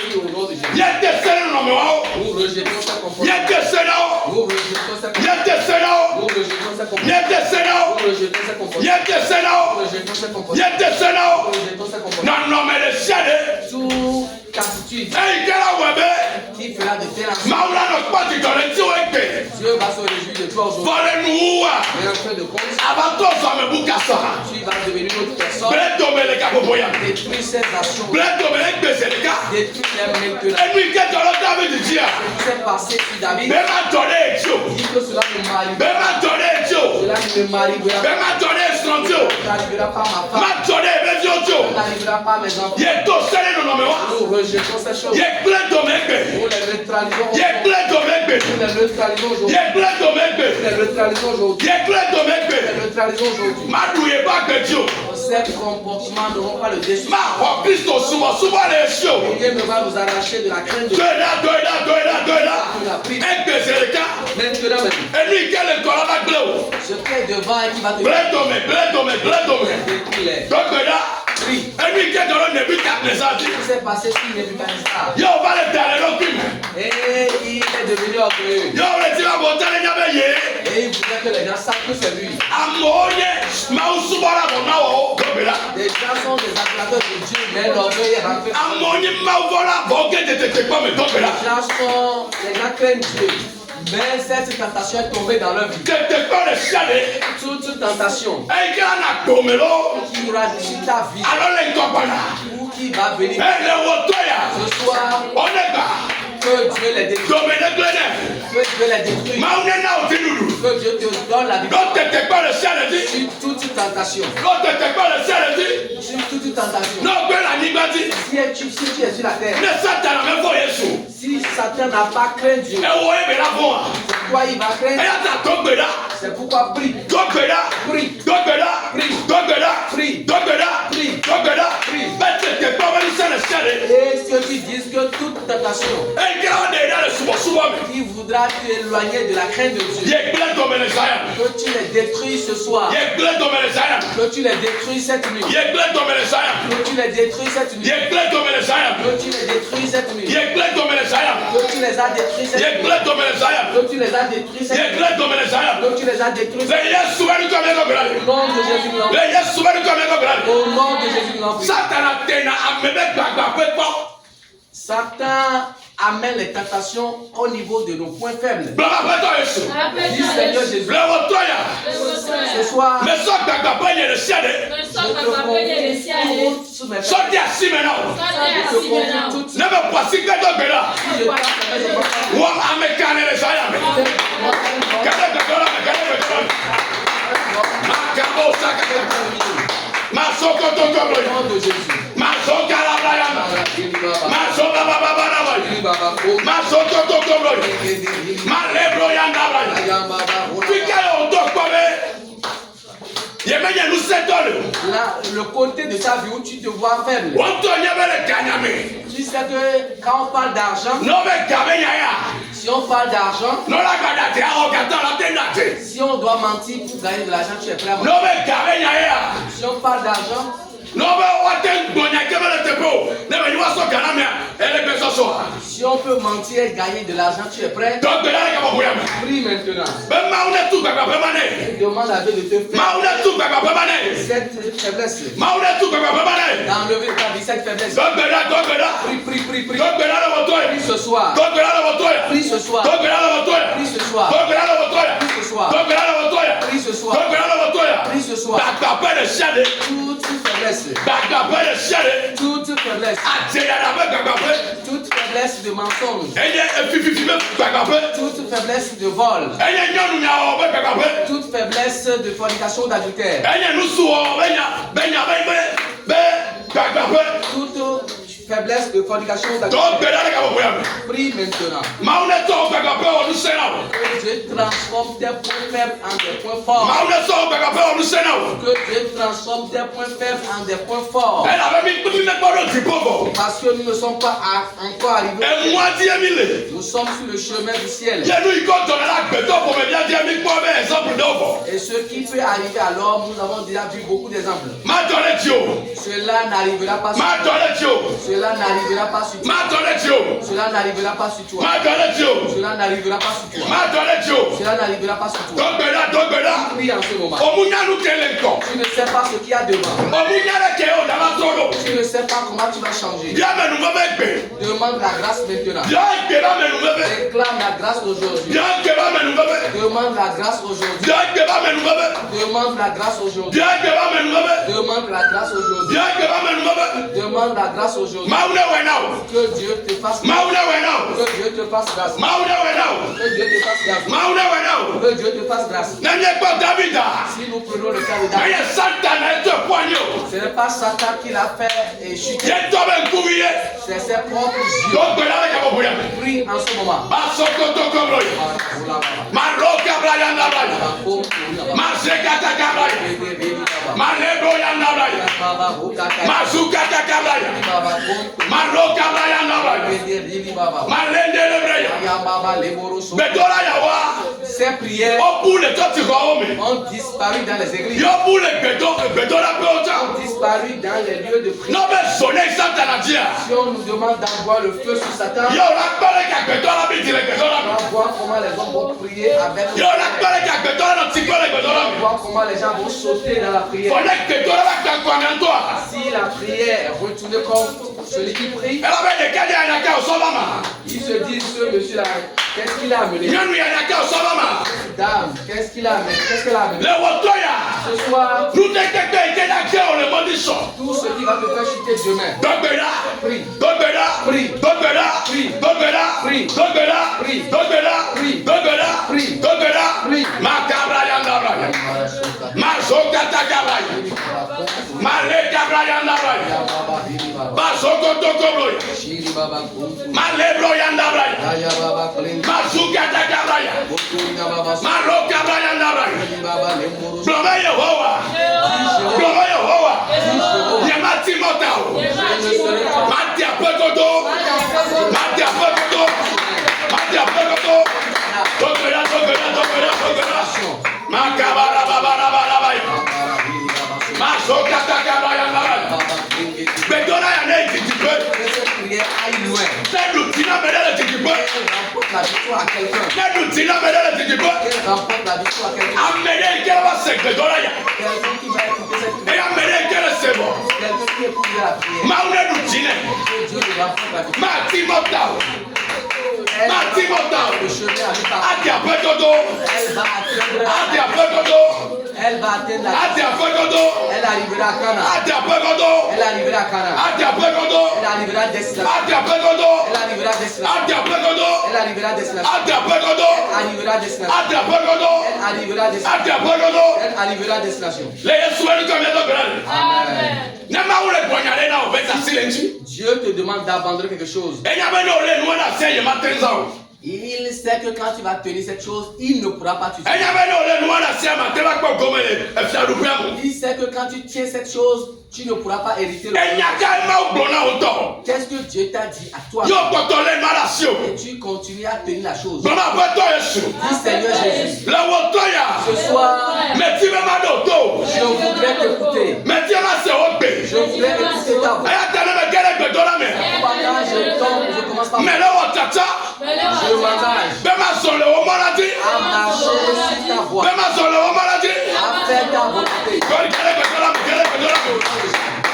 Oui, au nom de Jésus. Bien descendre no me wa. Nous rejetons ces comportements. Bien descendre. Nous rejetons ces Bien comportements. descendre. Nous rejetons ces comportements. Bien descendre. Nous rejetons ces comportements. Bien descendre. Nous rejetons ces comportements. Bien descendre. Nous rejetons ces comportements. Non, non, mais le ciel. Toute attitude Hey, gere webe. qui fera de telle action, Maula no pati to le ti o egbe. Dieu va se réjouir de toi aujourd'hui. Vole nu wa. Et en fin de compte, Abato so me bukasa. tu vas devenir une autre personne. Bledo me le kapoboya. Détruis ces actions. Bledo me le gbese le ka. Détruis-les maintenant. Enu ke jolo David dia. Ce qui s'est passé sur David, Be ma donné etio. dis que cela ne Be m'arrivera ma donné etio. Cela ne m'arrivera Be ma donné estrandio. n'arrivera pas à ma femme. Ma donné bezio tio. N'arrivera pas à mes enfants. Ye to sele no me wa. Nous rejetons ces choses. Ye bledo me gbe. Nous les neutralisons. Ye bledo me gbe. Nous les neutralisons aujourd'hui. Ye bledo me Nous gbe. les neutralisons aujourd'hui. Ye bledo me Nous gbe. les neutralisons aujourd'hui. Ma douye ba gbetio. Ces comportements n'auront pas le destin. Ma ho Christo subo le sio. Rien ne va nous arracher de la crainte de Dieu. Doida. Tu l'as pris. Egbese le ka. Maintenant, Enu ke le kola ba gbe o. ce qui est devant et qui va te Bledo me. détruire. Donc là, Prie. enu ke jolo Nebuchadnezzar di. Ce qui s'est passé sur Nebuchadnezzar. Yo va le tale lo kimi. Et il est devenu orgueilleux. Yo le ti ba bo tale nya be ye. Et il voudrait que les gens savent que c'est lui. Amoye ma usubara bo na o. Dobela. Les gens sont des adorateurs de Dieu, mais l'orgueil est rentré. Amoni ma vola bo ke te pa me dobela. Les gens craignent Dieu. Mais cette tentation est tombée dans leur vie. Te pa le chale. Toute tentation E ke na domelo. qui aura sur ta vie Alo le topana. ou qui va venir E le wotoya. ce soir, Onega. que Dieu les détruise. Domene glene. Que Dieu les détruise. Ma unena o tinulu. Que Dieu te donne la victoire Lo te pa le chale di. sur toute tentation. Lo te pa le chale di. Sur toute tentation. No gbe la nigba di. Si tu es sur la terre, Ne Satan me fo Yesu. si Satan n'a pas craint Dieu, E wo e be la fun wa. Pourquoi il va craindre? C'est pourquoi prie. Prie. Prie. Prie. Prie. Et ceux qui disent que toute tentation qui voudra t'éloigner de la crainte de Dieu, que tu les détruis ce soir, que tu les détruis cette nuit, que tu les détruis cette nuit, que tu les détruis cette nuit, que tu les as détruits cette nuit, que tu les as détruits cette nuit, que tu les as détruits cette nuit. Au nom de Jésus, nous au nom de Jésus, nous Satan amène les tentations au niveau de nos points faibles. Dis Seigneur Jésus. Ce soir, je le côté de ta vie où tu te vois faible. Tu sais que quand on parle d'argent, si on parle d'argent, si on doit mentir pour gagner de l'argent, tu es prêt à mentir. Si on parle d'argent, si on peut mentir et gagner de l'argent, tu es prêt? Prie maintenant. Et demande à Dieu de te faire cette faiblesse. D'enlever ta vie, cette faiblesse. Prie. Prie ce soir. Prie ce soir. Prie ce soir. Prie ce soir. Prie ce soir. Prie ce soir. Toute faiblesse. Toute faiblesse de mensonge. Toute faiblesse de vol. Toute faiblesse de fornication, d'adultère. Toute faiblesse de fornication, d'adultère. Prie maintenant. Que Dieu transforme tes points faibles en des points forts. Que Dieu transforme tes points faibles en des points forts. Parce que nous ne sommes pas encore arrivés. Nous sommes sur le chemin du ciel. Et ce qui peut arriver alors, nous avons déjà vu beaucoup d'exemples. Cela n'arrivera pas sur toi. Cela n'arrivera pas sur toi. Cela n'arrivera pas sur toi. Cela n'arrivera pas sur toi. Cela n'arrivera pas sur toi. Prie en ce moment. Tu ne sais pas ce qu'il y a devant. Tu ne sais pas comment tu vas changer. Demande la grâce maintenant. Réclame la grâce aujourd'hui. Demande la grâce aujourd'hui. Demande la grâce aujourd'hui. Demande la grâce aujourd'hui. Demande la grâce aujourd'hui. Que Dieu te fasse grâce. Que Dieu te fasse grâce. Que Dieu te fasse grâce. Que Dieu te fasse grâce. Si nous prenons le cas de David, ce n'est pas Satan qui l'a fait chuter. C'est ses propres yeux. Prie en ce moment. Ces prières ont disparu dans les églises. Ont disparu dans les lieux de prière. Si on nous demande d'envoyer le feu sur Satan, on va voir comment les hommes vont prier avec le feu. On va voir comment les gens vont sauter dans la prière. Si la prière est retournée contre celui qui prie, ils se disent, ce monsieur-là, qu'est-ce qu'il a amené? Dame, qu'est-ce qu'il a amené? Qu'est-ce qu'elle a amené? Ce soir, tout ce qui va te faire chuter demain. Prie. Prie. Prie. Prie. Prie. Prie. Prie. Prie. Mazoka takabaya. Maleka brayanda braya. Bazoko tokobroya. Malebro yanda braya. Mazuka takabaya. Maroka brayanda braya. Glória Yehowa. Glória Yehowa. Yamati motao. Mati apegodo. Mati apegodo. Mati apegodo. Tokera. Makabara babara babara. Mazoka takabaya babara. Bedona ya nei titipe. Nedu tina medele titipe. Nedu tina medele titipe. Amede kera sekre dona ya. E amede kera sebo. Maune du tine. Mati motao. Mati motao. Adi apegodo. Adi apegodo. Elle va atteindre Adi apegodo. Elle arrivera à Cana. Adi apegodo. Elle arrivera à Cana. Adi apegodo. Elle arrivera à destination. Adi apegodo. Elle arrivera à destination. Adi apegodo. Elle arrivera à destination. Adi apegodo. Elle arrivera à destination. Adi apegodo. Elle arrivera à destination. Adi apegodo. Elle arrivera à destination. Le Yesu wenu kama yedo grande. Amen. Nyama ule bonyale na obeta silenji. Dieu te demande d'abandonner quelque chose. Enyama no le nuwa na seye matenzao. Il sait que quand tu vas tenir cette chose, il ne pourra pas te tuer. Enyama no le nuwa na seye matela kwa gomele efiarupiamu. Il sait que quand tu tiens cette chose, tu ne pourras pas hériter le Enyaka ma ublona oto. Qu'est-ce que Dieu t'a dit à toi? Yo kotole malasio. Et tu continues à tenir la chose. Mama beto Yesu. Dis Seigneur Jésus, La wotoya. ce soir, Meti mama doto. je voudrais t'écouter. Meti ma se ope. Je voudrais écouter ta voix. Ayatana me gele bedola me. Pendant je tombe, je commence par Mele wotata. je m'engage Bema zole wo maladi. à marcher sur ta voie, Bema zole wo maladi. à faire ta volonté. Gele bedola me, gele bedola me.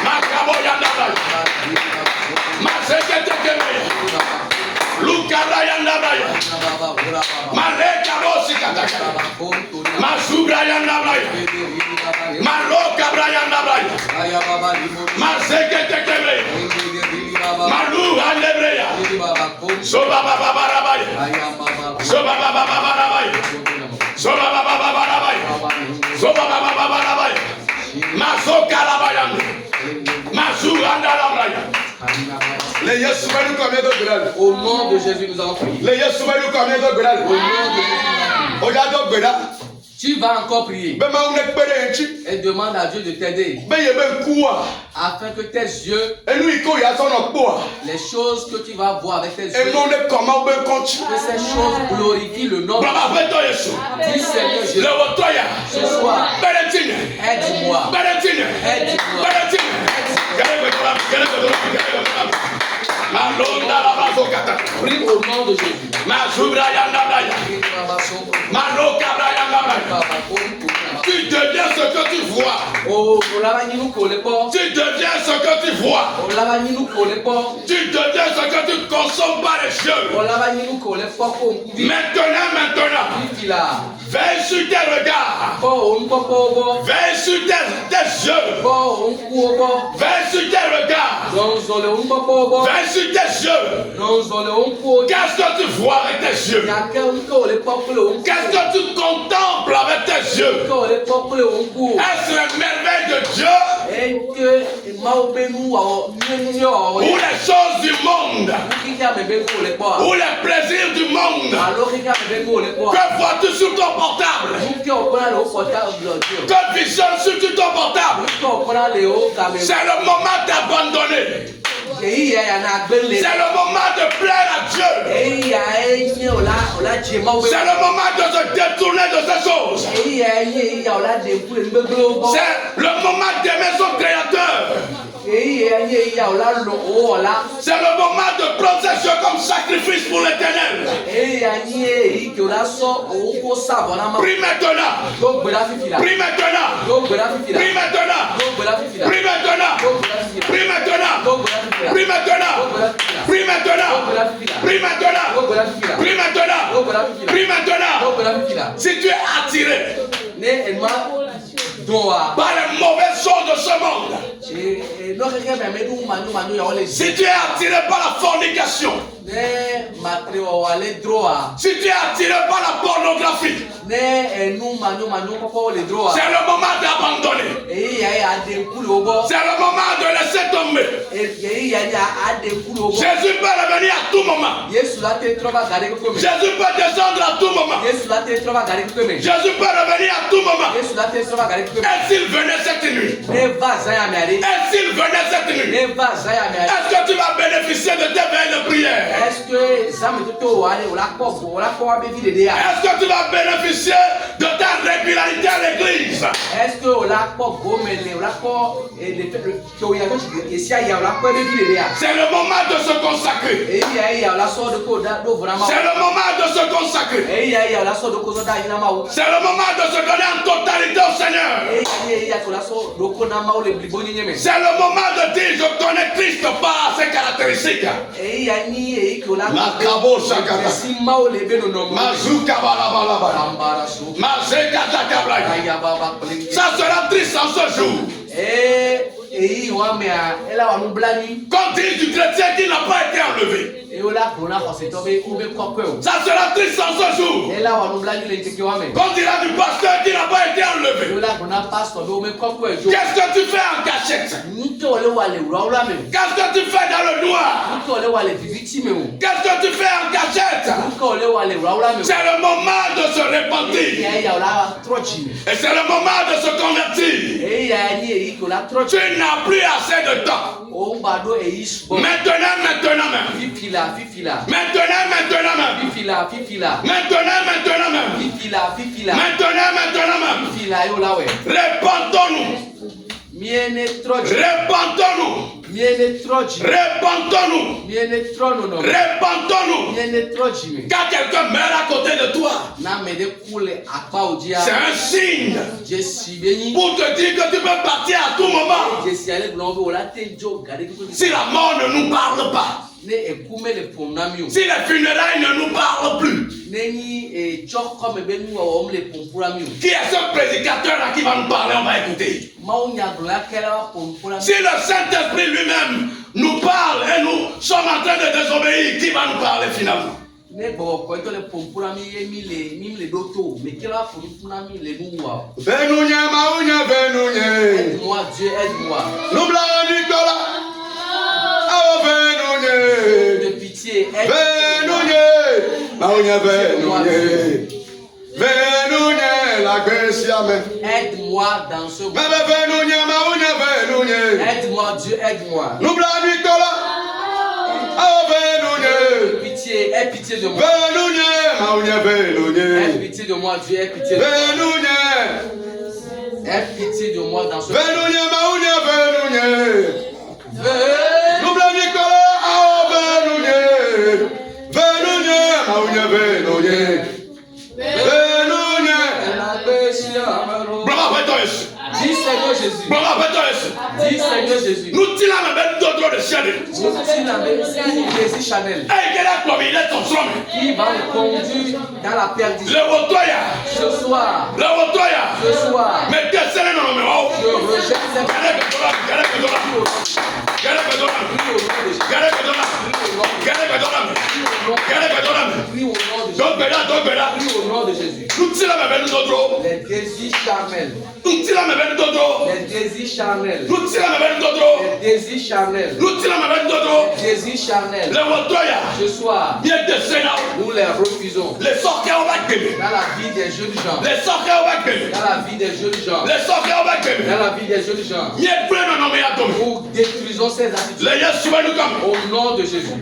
Makabo yanda baya. Maseke tekeme. Lukara yanda baya. Maleka bosi kataka. Masubra yanda baya. Maloka bra yanda baya. Maseke tekeme. Malu andebreya. Soba baba barabaya. Soba baba barabaya. Soba baba barabaya. Soba baba barabaya. Mazoka labaya. Mazu andalabaya. Le Yesu banu combien de grade? Au nom de Jésus, nous allons prier. Le Yesu banu combien de grade? Au nom de Jésus, Oya do grade. tu vas encore prier Be ma une pere nchi. et demande à Dieu de t'aider Be ye be kuwa. afin que tes yeux, Enu iko ya so no po. les choses que tu vas voir avec tes E yeux, mo ne comment be konchi. que ces choses glorifient le nom de Baba beto Yesu. Dis Seigneur Jésus, Le wotoya. ce soir, Beretine. aide-moi. Beretine. Aide-moi. Beretine. Gele bedola, gele bedola, gele bedola. Malonda la bazokata. Prie au nom de Jésus. Mazubra yanda baya. Maloka bra yanda baya. Tu deviens ce que tu vois. Oh, nous collons pas. Tu deviens ce que tu vois. Nous collons pas. Tu deviens ce que tu consommes par les yeux. Nous collons pas pour Maintenant. Veille sur tes regards. Veille sur tes yeux. Veille sur tes regards. Veille sur tes yeux. Qu'est-ce que tu vois avec tes yeux? Qu'est-ce que tu contemples avec tes yeux? Est-ce une merveille de Dieu ou les choses du monde ou les plaisirs du monde? Que vois-tu sur ton portable? Que visionnes sur ton portable? C'est le moment d'abandonner. C'est le moment de plaire à Dieu. C'est le moment de se détourner de ces choses. C'est le moment d'aimer son Créateur. C'est le moment de prendre ces yeux comme sacrifice pour l'Éternel. Prie maintenant. Prie maintenant. Prie maintenant. Prie maintenant. Prie maintenant. Prie maintenant. Prie maintenant. Prie maintenant. Prie maintenant. Prie maintenant. Si tu es attiré par les mauvaises choses de ce monde, si tu es attiré par la fornication, si tu es attiré par la pornographie, C'est le moment d'abandonner. C'est le moment de laisser tomber. Jésus peut revenir à tout moment. Jésus peut descendre à tout moment. Jésus peut revenir à tout moment. Et s'il venait cette nuit? Et s'il venait cette nuit? Est-ce que tu vas bénéficier de tes veilles de prière? Est-ce que tu vas bénéficier de ta régularité à l'église? C'est le moment de se consacrer. C'est le moment de se consacrer. C'est le moment de se donner en totalité au Seigneur. C'est le moment de dire je connais Christ par ses caractéristiques. Ça sera triste en ce jour. Quand il du chrétien qui n'a pas été enlevé. Ça sera triste en ce jour. Quand il a du pasteur qui n'a pas été enlevé. Qu'est-ce que tu fais en cachette? Qu'est-ce que tu fais dans le noir? Qu'est-ce que tu fais en cachette? C'est le moment de se repentir. Et c'est le moment de se convertir. Tu n'as plus assez de temps. Maintenant même. Répandons-nous. Quand quelqu'un meurt à côté de toi, c'est un signe pour te dire que tu peux partir à tout moment. Si la mort ne nous parle pas, si les funérailles ne nous parlent plus, qui est ce prédicateur-là qui va nous parler? On va écouter. Si le Saint-Esprit lui-même nous parle et nous sommes en train de désobéir, qui va nous parler finalement? Aide-moi, Dieu, aide-moi. De pitié, aide-moi. Aide-moi dans ce monde. Aide-moi, Dieu, aide-moi. Pitié, aie pitié de moi. Aie pitié de moi, Dieu, aie pitié de moi. Aie pitié de moi dans ce monde. Dis Seigneur Jésus. Dis Seigneur Jésus. Nous tirons la même d'autres de Chanel. Qui va nous conduire dans la perdition. Ce soir. Mais que c'est le nom? Je rejette cette Nous tirons la même d'autres. les désirs charnels. Nous tirons la même d'autres. Les désirs charnels. Nous tirons la même d'autres. Les désirs charnels. Nous tirons la même d'autres. Les désirs charnels. Ce soir, nous les refusons. Les sorciers au bac. Dans la vie des jeunes gens. Les sorciers au bac. Dans la vie des jeunes gens. Les sorciers au bac. Dans la vie des jeunes gens. Nous détruisons ces attitudes. Au nom de Jésus.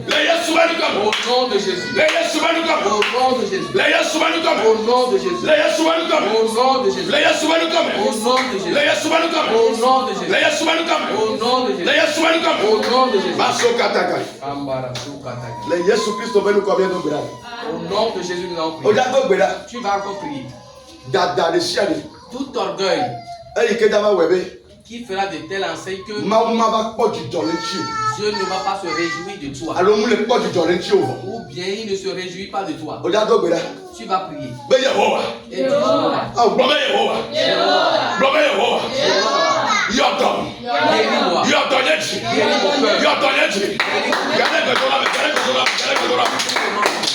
Au nom de Jésus. Au nom de Jésus. Au nom de Jésus. Au nom de Jésus. Au nom de Jésus. Au nom de Jésus. Au nom de Jésus. Au nom de Jésus. Au nom de Jésus. Au nom de Jésus, nous allons prier. Tu vas encore prier. Tout orgueil qui fera de telles enseignes que Dieu ne va pas se réjouir de toi. Ou bien il ne se réjouit pas de toi. Tu vas prier. Et dis Jéhovah.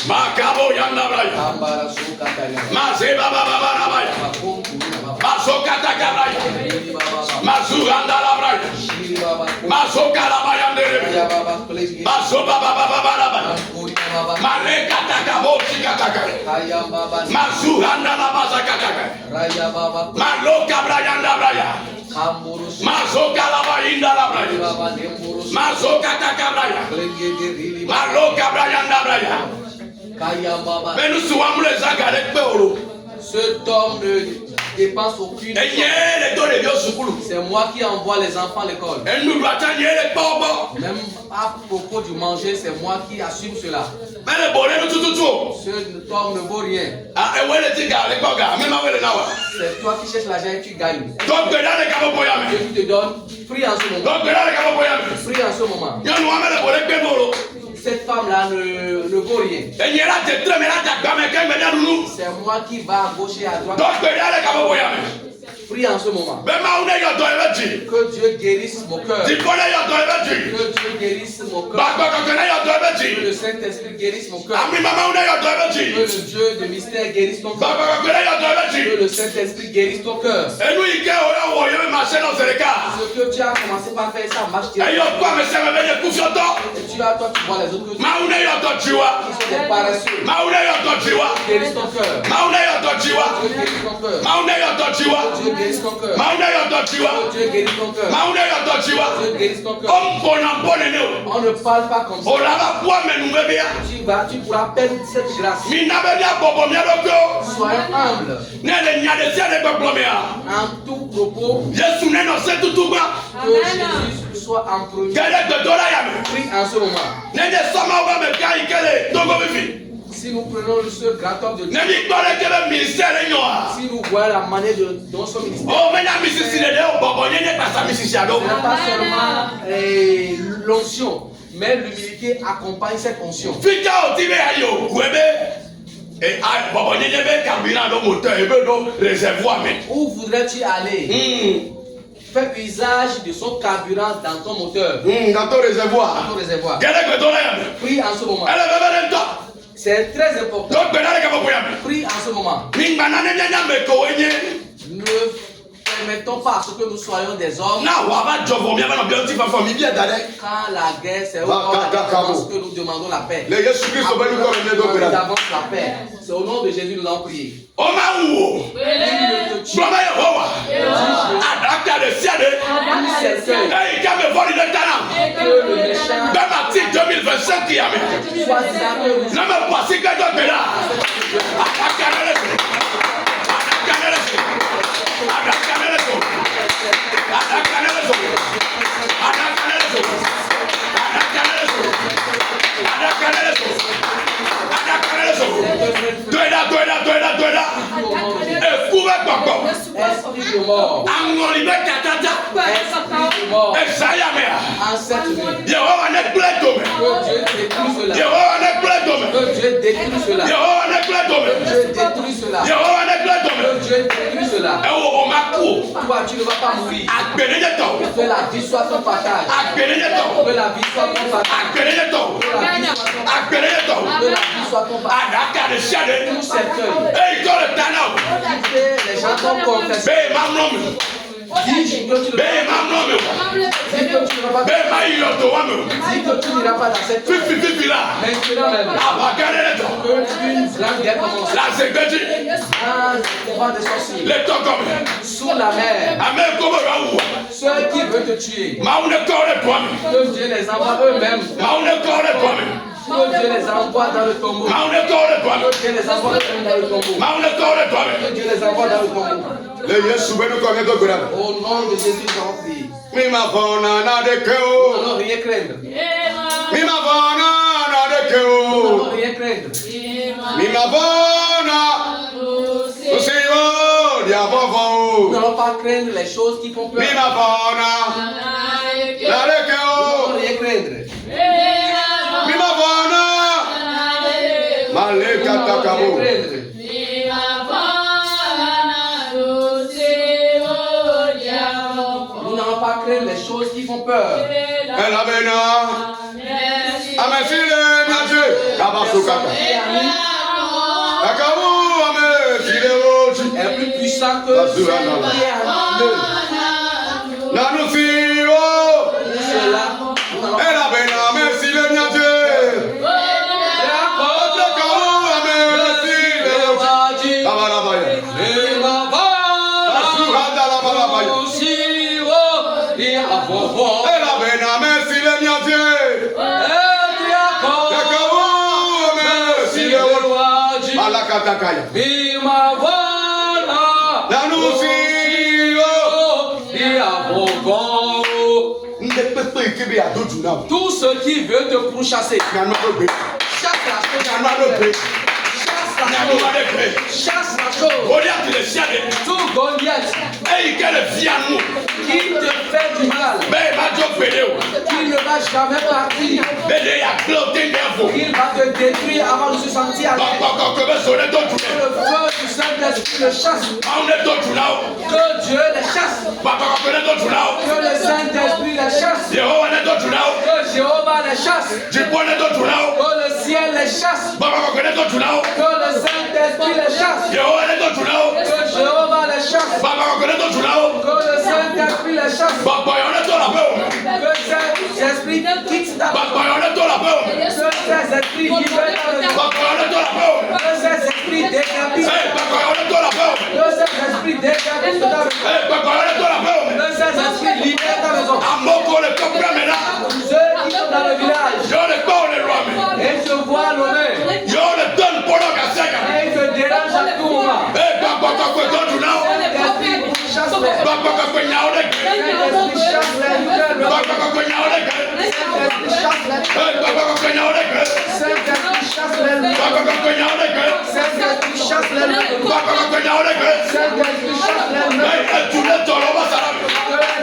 Makabo yandabraya. Kambara Sukataya. Mazeba babarabaya. Masokata kabraya. Mazuranda labraya. Masokala bayandere. Masoba babarabaya. Malekata kabo sikataka. Mazuranda labazakataka. Maloka brayanda braya. Mazokala bayinda labraya. Mazokata kabraya. Maloka brayanda braya. Mais nous sommes les agarrés de cet homme ne dépense aucune somme. C'est moi qui envoie les enfants à l'école. Même à propos du manger, c'est moi qui assume cela. Cet homme ne vaut rien. C'est toi qui cherches l'argent et tu gagnes. Je te donne, prie en ce moment. Prie en ce moment. Cette femme-là ne vaut rien. C'est moi qui va à gauche et à droite. Prie en ce moment. Que Dieu guérisse mon cœur. Que Dieu guérisse mon cœur. Que le Saint-Esprit guérisse mon cœur. Que le Dieu de mystère guérisse ton cœur. Que le Saint-Esprit guérisse ton cœur. Ce que tu as commencé par faire, ça marche. Et tu vois les autres qui sont des paresseux. Guérisse ton cœur. Dieu guérisse ton cœur. Dieu guérisse ton cœur. Dieu guérisse ton cœur. Dieu guérisse ton cœur. On ne parle pas comme ça. Tu pourras perdre cette grâce. Soyons humbles. En tout propos, que Jésus soit en premier. Prie en ce moment. Si nous prenons le seul gratteur de Dieu, si nous voyons la manière dont son ministère, ce n'est pas seulement l'onction, mais l'humilité accompagne cette onction. Où voudrais-tu aller? Fais usage de son carburant dans ton moteur. Dans ton réservoir. Dans ton réservoir. Prie en ce moment. C'est très important. Prie en ce moment. Ne permettons pas à ce que nous soyons des hommes. Quand la guerre, c'est au nom que nous demandons la paix. Nous avons la paix. C'est au nom de Jésus que nous allons prier. Esprit de mort. Dieu détruit cela. Toi, tu ne vas pas mourir. Que la vie soit ton partage. Que la vie soit ton partage. Que la vie soit ton partage. Tout cercueil. Les gens t'ont confessé. Dis que tu n'iras pas dans cette maintenant même. Une grande guerre commence. Un combat de sorciers. Sous la mer. Ceux qui veulent te tuer. Que Dieu les envoie eux-mêmes. Que Dieu les envoie dans le tombeau. Que Dieu les envoie dans le tombeau. Que Dieu les envoie dans le tombeau. Au nom de Jésus, nous allons prier. Nous n'allons rien craindre. Nous n'allons rien craindre. Nous n'allons pas craindre les choses qui font peur. Nous n'allons rien craindre. Nous n'allons pas craindre les choses qui font peur. personne qui est amie est plus puissant que celui qui est ami. Pour cela, tout ce qui veut te pourchasser, chasse la chose. Chasse la chose. Tout Goliath qui te fait du mal, qui ne va jamais partir, il va te détruire avant de se sentir à l'aise. Que le feu du Saint-Esprit le chasse. Que Dieu les chasse. Que le Saint-Esprit les chasse. Que Jéhovah les chasse. Que le ciel les chasse. Que le Saint-Esprit les chasse. Que Jéhovah les chasse. Que le Saint-Esprit les chasse. Que ces esprits quittent ta maison. Que ces esprits libèrent ta maison. Que ces esprits décapitent. Que ces esprits décapitent ta maison. Que ces esprits libèrent ta maison. Ceux qui sont dans le village et se voient l'honneur et se dérangent à tout moment.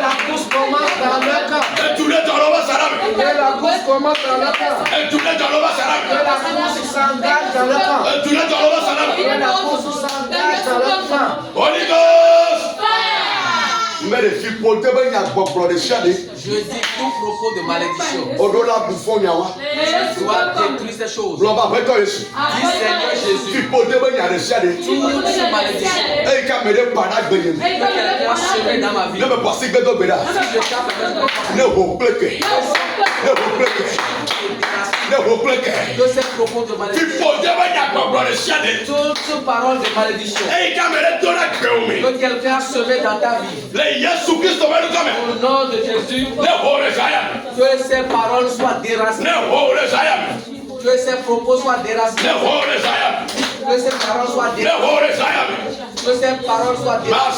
La course commence dans le camp. Que la course commence dans le camp. Que la course s'engage dans le camp. Que la course s'engage dans le camp. Holy Ghost! Je dis tout propos de malédiction. Tu dois détruire ces choses. Dis Seigneur Jésus. Toute malédiction que quelqu'un a semé dans ma vie. Si je tape que ces propos de malédiction, toute parole de malédiction que quelqu'un a semé dans ta vie, au nom de Jésus, que ces paroles soient déracinées, que ces propos soient déracinés, que ces paroles soient déracinées, que ces paroles soient déracinées.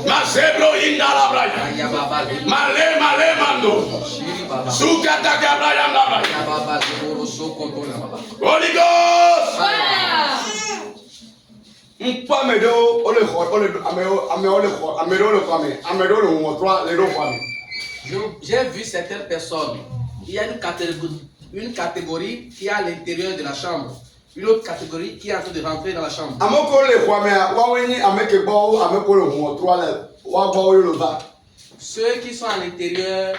Mazebro indala braya. Male mando. Sukata braya braya. Holy Ghost. J'ai vu certaines personnes. Il y a une catégorie qui est à l'intérieur de la chambre. Une autre catégorie qui est en train de rentrer dans la chambre. Ceux qui sont à l'intérieur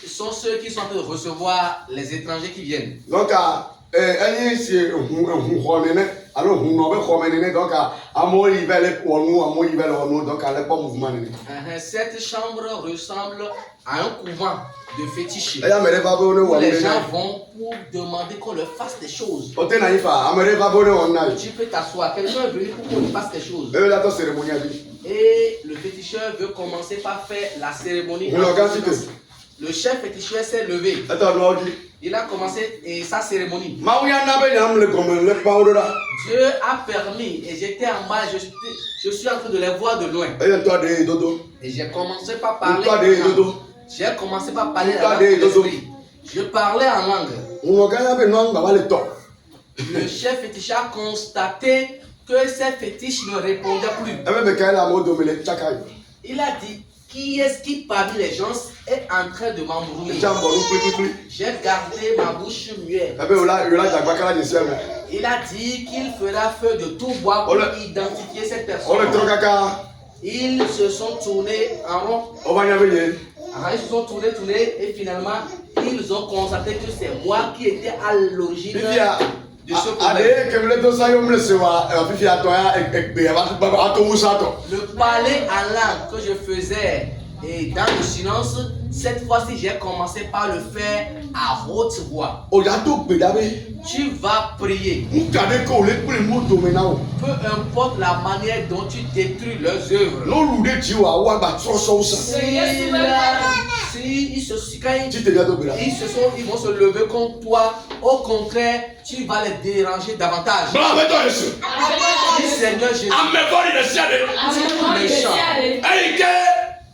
sont ceux qui sont en train de recevoir les étrangers qui viennent. Donc, cette chambre ressemble à un couvent de fétichés. Où les gens vont pour demander qu'on leur fasse des choses. Tu peux t'asseoir, quelqu'un est venu pour qu'on lui fasse des choses. Et le féticheur veut commencer par faire la cérémonie. Le chef féticheur s'est levé. Il a commencé sa cérémonie. Dieu a permis et j'étais en bas, je suis en train de les voir de loin. Et j'ai commencé par parler. J'ai commencé par parler dans l'esprit. Je parlais en langue. Le chef féticheur a constaté que ces fétiches ne répondaient plus. Il a dit, qui est-ce qui parmi les gens est en train de m'embrouiller? J'ai gardé ma bouche muette. Il a dit qu'il fera feu de tout bois pour identifier cette personne. Ils se sont tournés en rond. On va y aller. Ils se sont tournés et finalement, ils ont constaté que c'est moi qui étais à l'origine de ce problème. Le parler en langue que je faisais et dans le silence, cette fois-ci, j'ai commencé par le faire à haute voix. Tu vas prier. Peu importe la manière dont tu détruis leurs œuvres. Si ils vont se lever contre toi, au contraire, tu vas les déranger davantage. Dis Seigneur Jésus, méchant,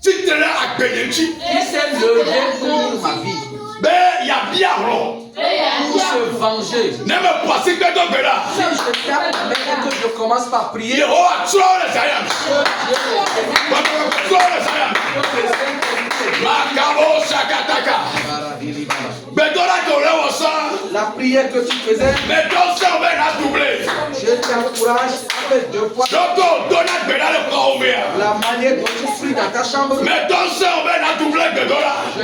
qui s'est levé contre ma vie pour se venger. Si je tape la main et que je commence par prier, la prière que tu faisais, je t'encourage à faire 2 fois. La manière dont tu pries dans ta chambre, je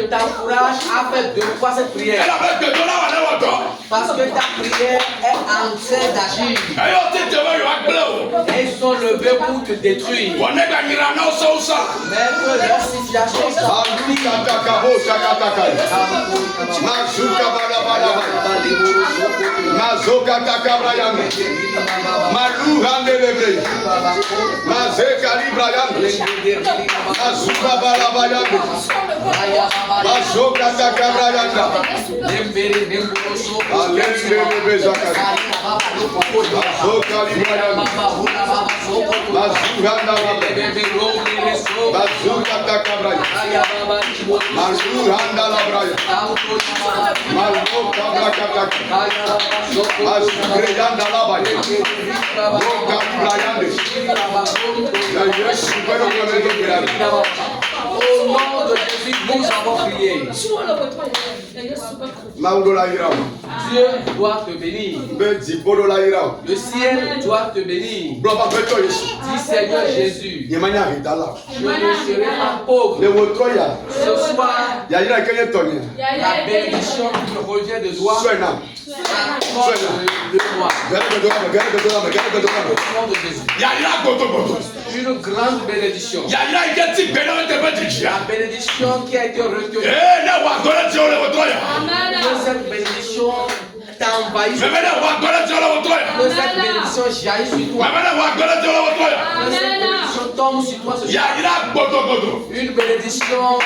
t'encourage à faire 2 fois cette prière. Parce que ta prière est en train d'agir. Et ils sont levés pour te détruire. Mais que leur situation soit au nom de Jésus, nous avons prié. Dieu doit te bénir. Le ciel doit te bénir. Dis Seigneur Jésus, je ne serai pas pauvre. Ce soir, la bénédiction qui me revient de toi, accorde le roi. Au nom de Jésus. Une grande bénédiction. La bénédiction qui a été retenue. Que cette bénédiction t'envahisse. Que cette bénédiction jaillisse sur toi. Que cette bénédiction tombe sur toi ce soir. Une bénédiction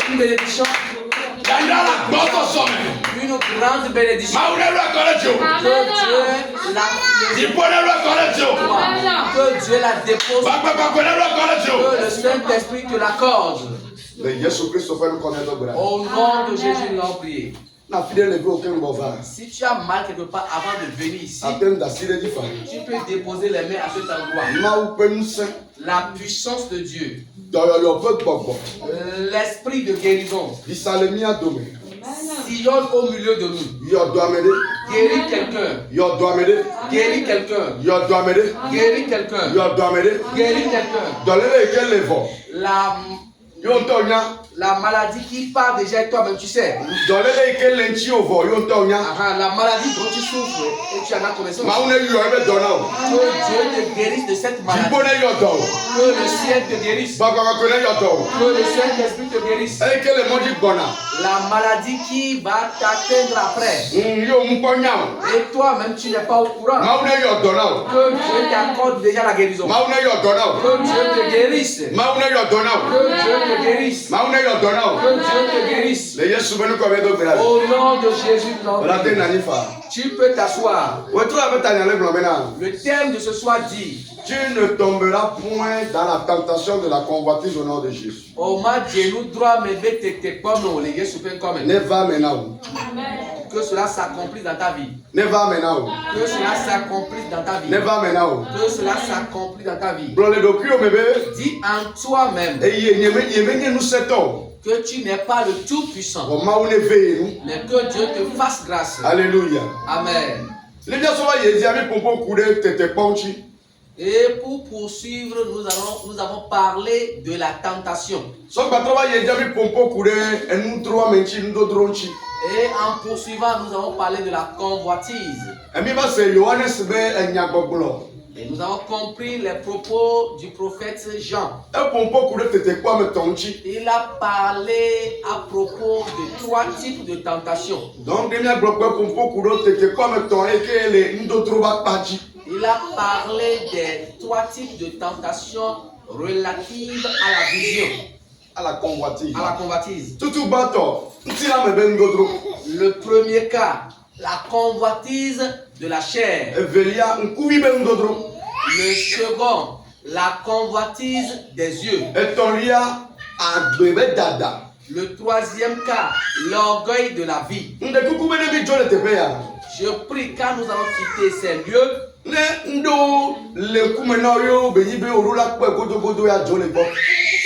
une bénédiction. Une grande bénédiction. Que Dieu la dépose. Que le Saint-Esprit te l'accorde. Au nom de Jésus, nous avons prié. Si tu as mal quelque part avant de venir ici, tu peux déposer les mains à cet endroit. La puissance de Dieu, l'esprit de guérison, sillonne au milieu de nous. Guéris quelqu'un. Guéris quelqu'un. Guéris quelqu'un. Guéris quelqu'un. La maladie qui part déjà et toi-même, tu sais. La maladie dont tu souffres et tu en as connaissance. Que Dieu te guérisse de cette maladie. Que le ciel te guérisse. Que le Saint-Esprit te guérisse. La maladie qui va t'atteindre après. Et toi-même, tu n'es pas au courant. Que Dieu t'accorde déjà la guérison. Que Dieu te guérisse. Que Dieu te guérisse. Que Dieu te guérisse. Au nom de Jésus, tu peux t'asseoir. Le thème de ce soir dit: tu ne tomberas point dans la tentation de la convoitise au nom de Jésus. Que cela s'accomplisse dans ta vie. Que cela s'accomplisse dans ta vie. Que cela s'accomplisse dans ta vie. Dis en toi-même que tu n'es pas le tout-puissant, mais que Dieu te fasse grâce. Alléluia. Amen. Et pour poursuivre, nous avons parlé de la tentation. So batrova ye jami pompo kure enu troa menchi ndo dronchi. Et en poursuivant, nous avons parlé de la convoitise. Emi ba se Yohanes be enyagboglo. Et nous avons compris les propos du prophète Jean. E pompo kure tete kwa me tonchi. Il a parlé à propos de 3 types de tentations. Donc demia gbogbo pompo kure tete kwa me ton eke le ndo troba paji. Il a parlé des 3 types de tentations relatives à la vision, À la convoitise. à la convoitise. Tutu bato. Ntila me be ndo dro. Le premier cas, la convoitise de la chair. Evelia nkuvi be ndo dro. Le second, la convoitise des yeux. Etolia agbebe dada. Le troisième cas, l'orgueil de la vie. Nde kuku be ne bi jole tepe ya. Je prie quand nous allons quitter ces lieux, Ne ndo le kumena yo be yibe orula pe godo ya jole bo.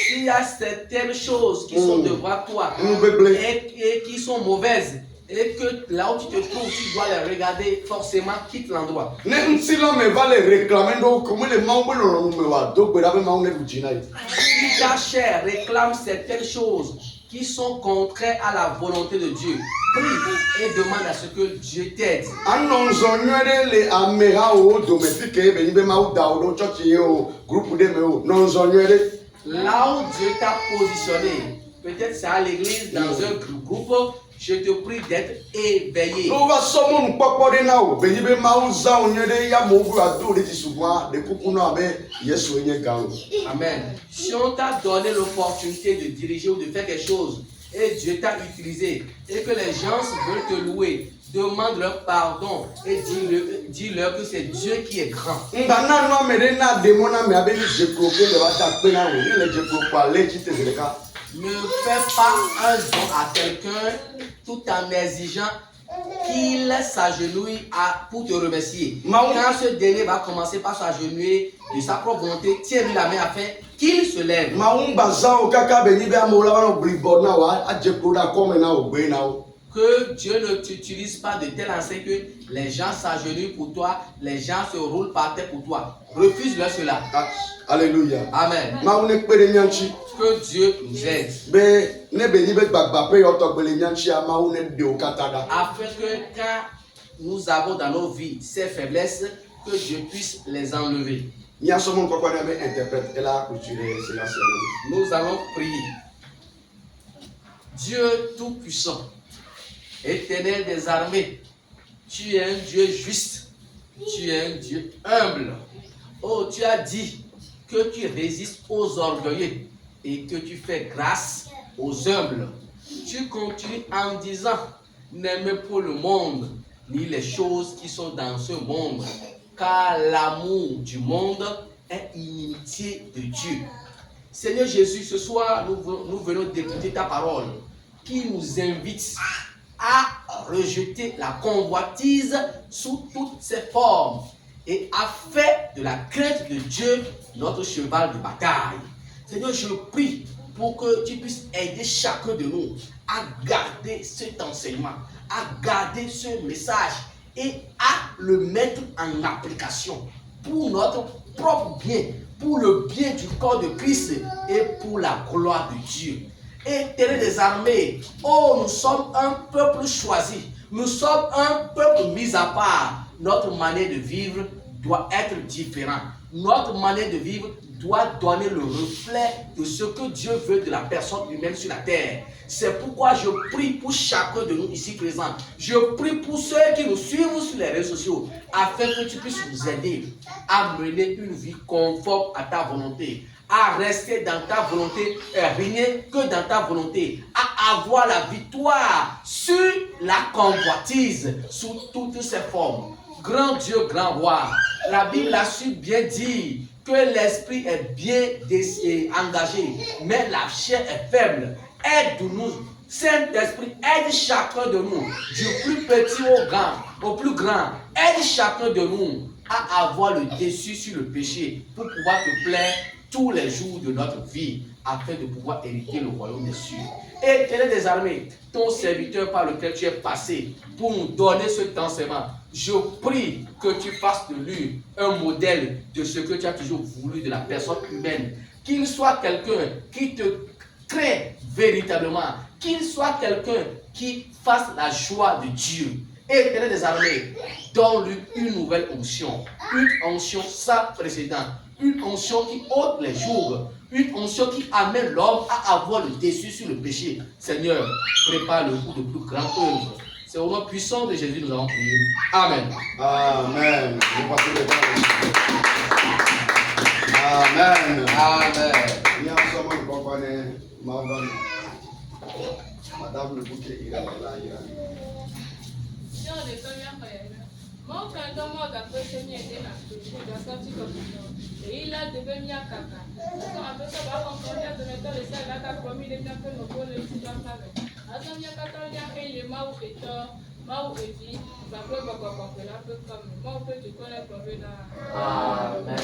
s'il y a certaines choses qui sont devant toi Nubble. et qui sont mauvaises, et que là où tu te trouves, tu dois les regarder, forcément quitte l'endroit. Ne nsila me va le réclamer ndo comme le maumbe no me wa do be be maune du jina yi. Si ta chair réclame certaines choses qui sont contraires à la volonté de Dieu, prie et demande à ce que Dieu t'aide. Anonzo nwere le amera o domestique be yibe mau da o do church ye o groupe de me o nonzo nwere. Là où Dieu t'a positionné, peut-être c'est à l'église, dans un groupe, je te prie d'être éveillé. No va somo nkpokpo de na o be yibe mau za o nwere ya mo bu adu de ti sugbon de kuku no abe Yesu enye ga o. Amen. Si on t'a donné l'opportunité de diriger ou de faire quelque chose, et Dieu t'a utilisé, et que les gens veulent te louer, demande leur pardon et dis-leur que c'est Dieu qui est grand. Nga na no me de na demo na me abe ni je kroke le wa ta pe na o ni le je kroke pa le ti te zeka. Ne fais pas un don à quelqu'un tout en exigeant qu'il s'agenouille pour te remercier. Quand ce dernier va commencer par s'agenouiller de sa propre volonté, tiens-lui la main afin qu'il se lève. Maumba za o kaka be yibe amola wa no blibod na wa a je kroda comme na o gbe na o. Que Dieu ne t'utilise pas de telle enseigne que les gens s'agenouillent pour toi, les gens se roulent par terre pour toi. Refuse-leur cela. Alléluia. Amen. Maune kpere nyanchi. Que Dieu nous aide. Be ne be yibe gbagba pe yo to gbele nyanchi a maune de o katada. Afin que quand nous avons dans nos vies ces faiblesses, que Dieu puisse les enlever. Nya somo nkokwa na be interprète et la culture c'est la seule. Nous allons prier. Dieu Tout-Puissant, Éternel des armées, tu es un Dieu juste, tu es un Dieu humble. Oh, tu as dit que tu résistes aux orgueilleux et que tu fais grâce aux humbles. Tu continues en disant, n'aimez pas le monde, ni les choses qui sont dans ce monde, car l'amour du monde est inimitié de Dieu. Seigneur Jésus, ce soir, nous venons d'écouter ta parole qui nous invite à rejeter la convoitise sous toutes ses formes et à faire de la crainte de Dieu notre cheval de bataille. Seigneur, je prie pour que tu puisses aider chacun de nous à garder cet enseignement, à garder ce message et à le mettre en application pour notre propre bien, pour le bien du corps de Christ et pour la gloire de Dieu. Éternel des armées, oh, nous sommes un peuple choisi, nous sommes un peuple mis à part. Notre manière de vivre doit être différente. Notre manière de vivre doit donner le reflet de ce que Dieu veut de la personne humaine sur la terre. C'est pourquoi je prie pour chacun de nous ici présents. Je prie pour ceux qui nous suivent sur les réseaux sociaux, afin que tu puisses nous aider à mener une vie conforme à ta volonté, à rester dans ta volonté et rien que dans ta volonté, à avoir la victoire sur la convoitise, sous toutes ses formes. Grand Dieu, grand roi, la Bible a su bien dire que l'esprit est bien engagé, mais la chair est faible. Aide-nous, Saint-Esprit, aide chacun de nous, du plus petit au plus grand. Aide chacun de nous à avoir le dessus sur le péché pour pouvoir te plaire tous les jours de notre vie afin de pouvoir hériter le royaume des cieux. Et Éternel des armées, ton serviteur par lequel tu es passé pour nous donner cet enseignement, je prie que tu fasses de lui un modèle de ce que tu as toujours voulu de la personne humaine. Qu'il soit quelqu'un qui te craint véritablement, qu'il soit quelqu'un qui fasse la joie de Dieu. Et Éternel des armées, donne-lui une nouvelle onction, une onction sans précédent, une onction qui ôte les jours, une onction qui amène l'homme à avoir le dessus sur le péché. Seigneur, prépare le coup de plus grande œuvre. C'est au nom puissant de Jésus que nous avons prié. Amen. Amen. Amen. Amen. Madame le bouquet, il est là. Amen.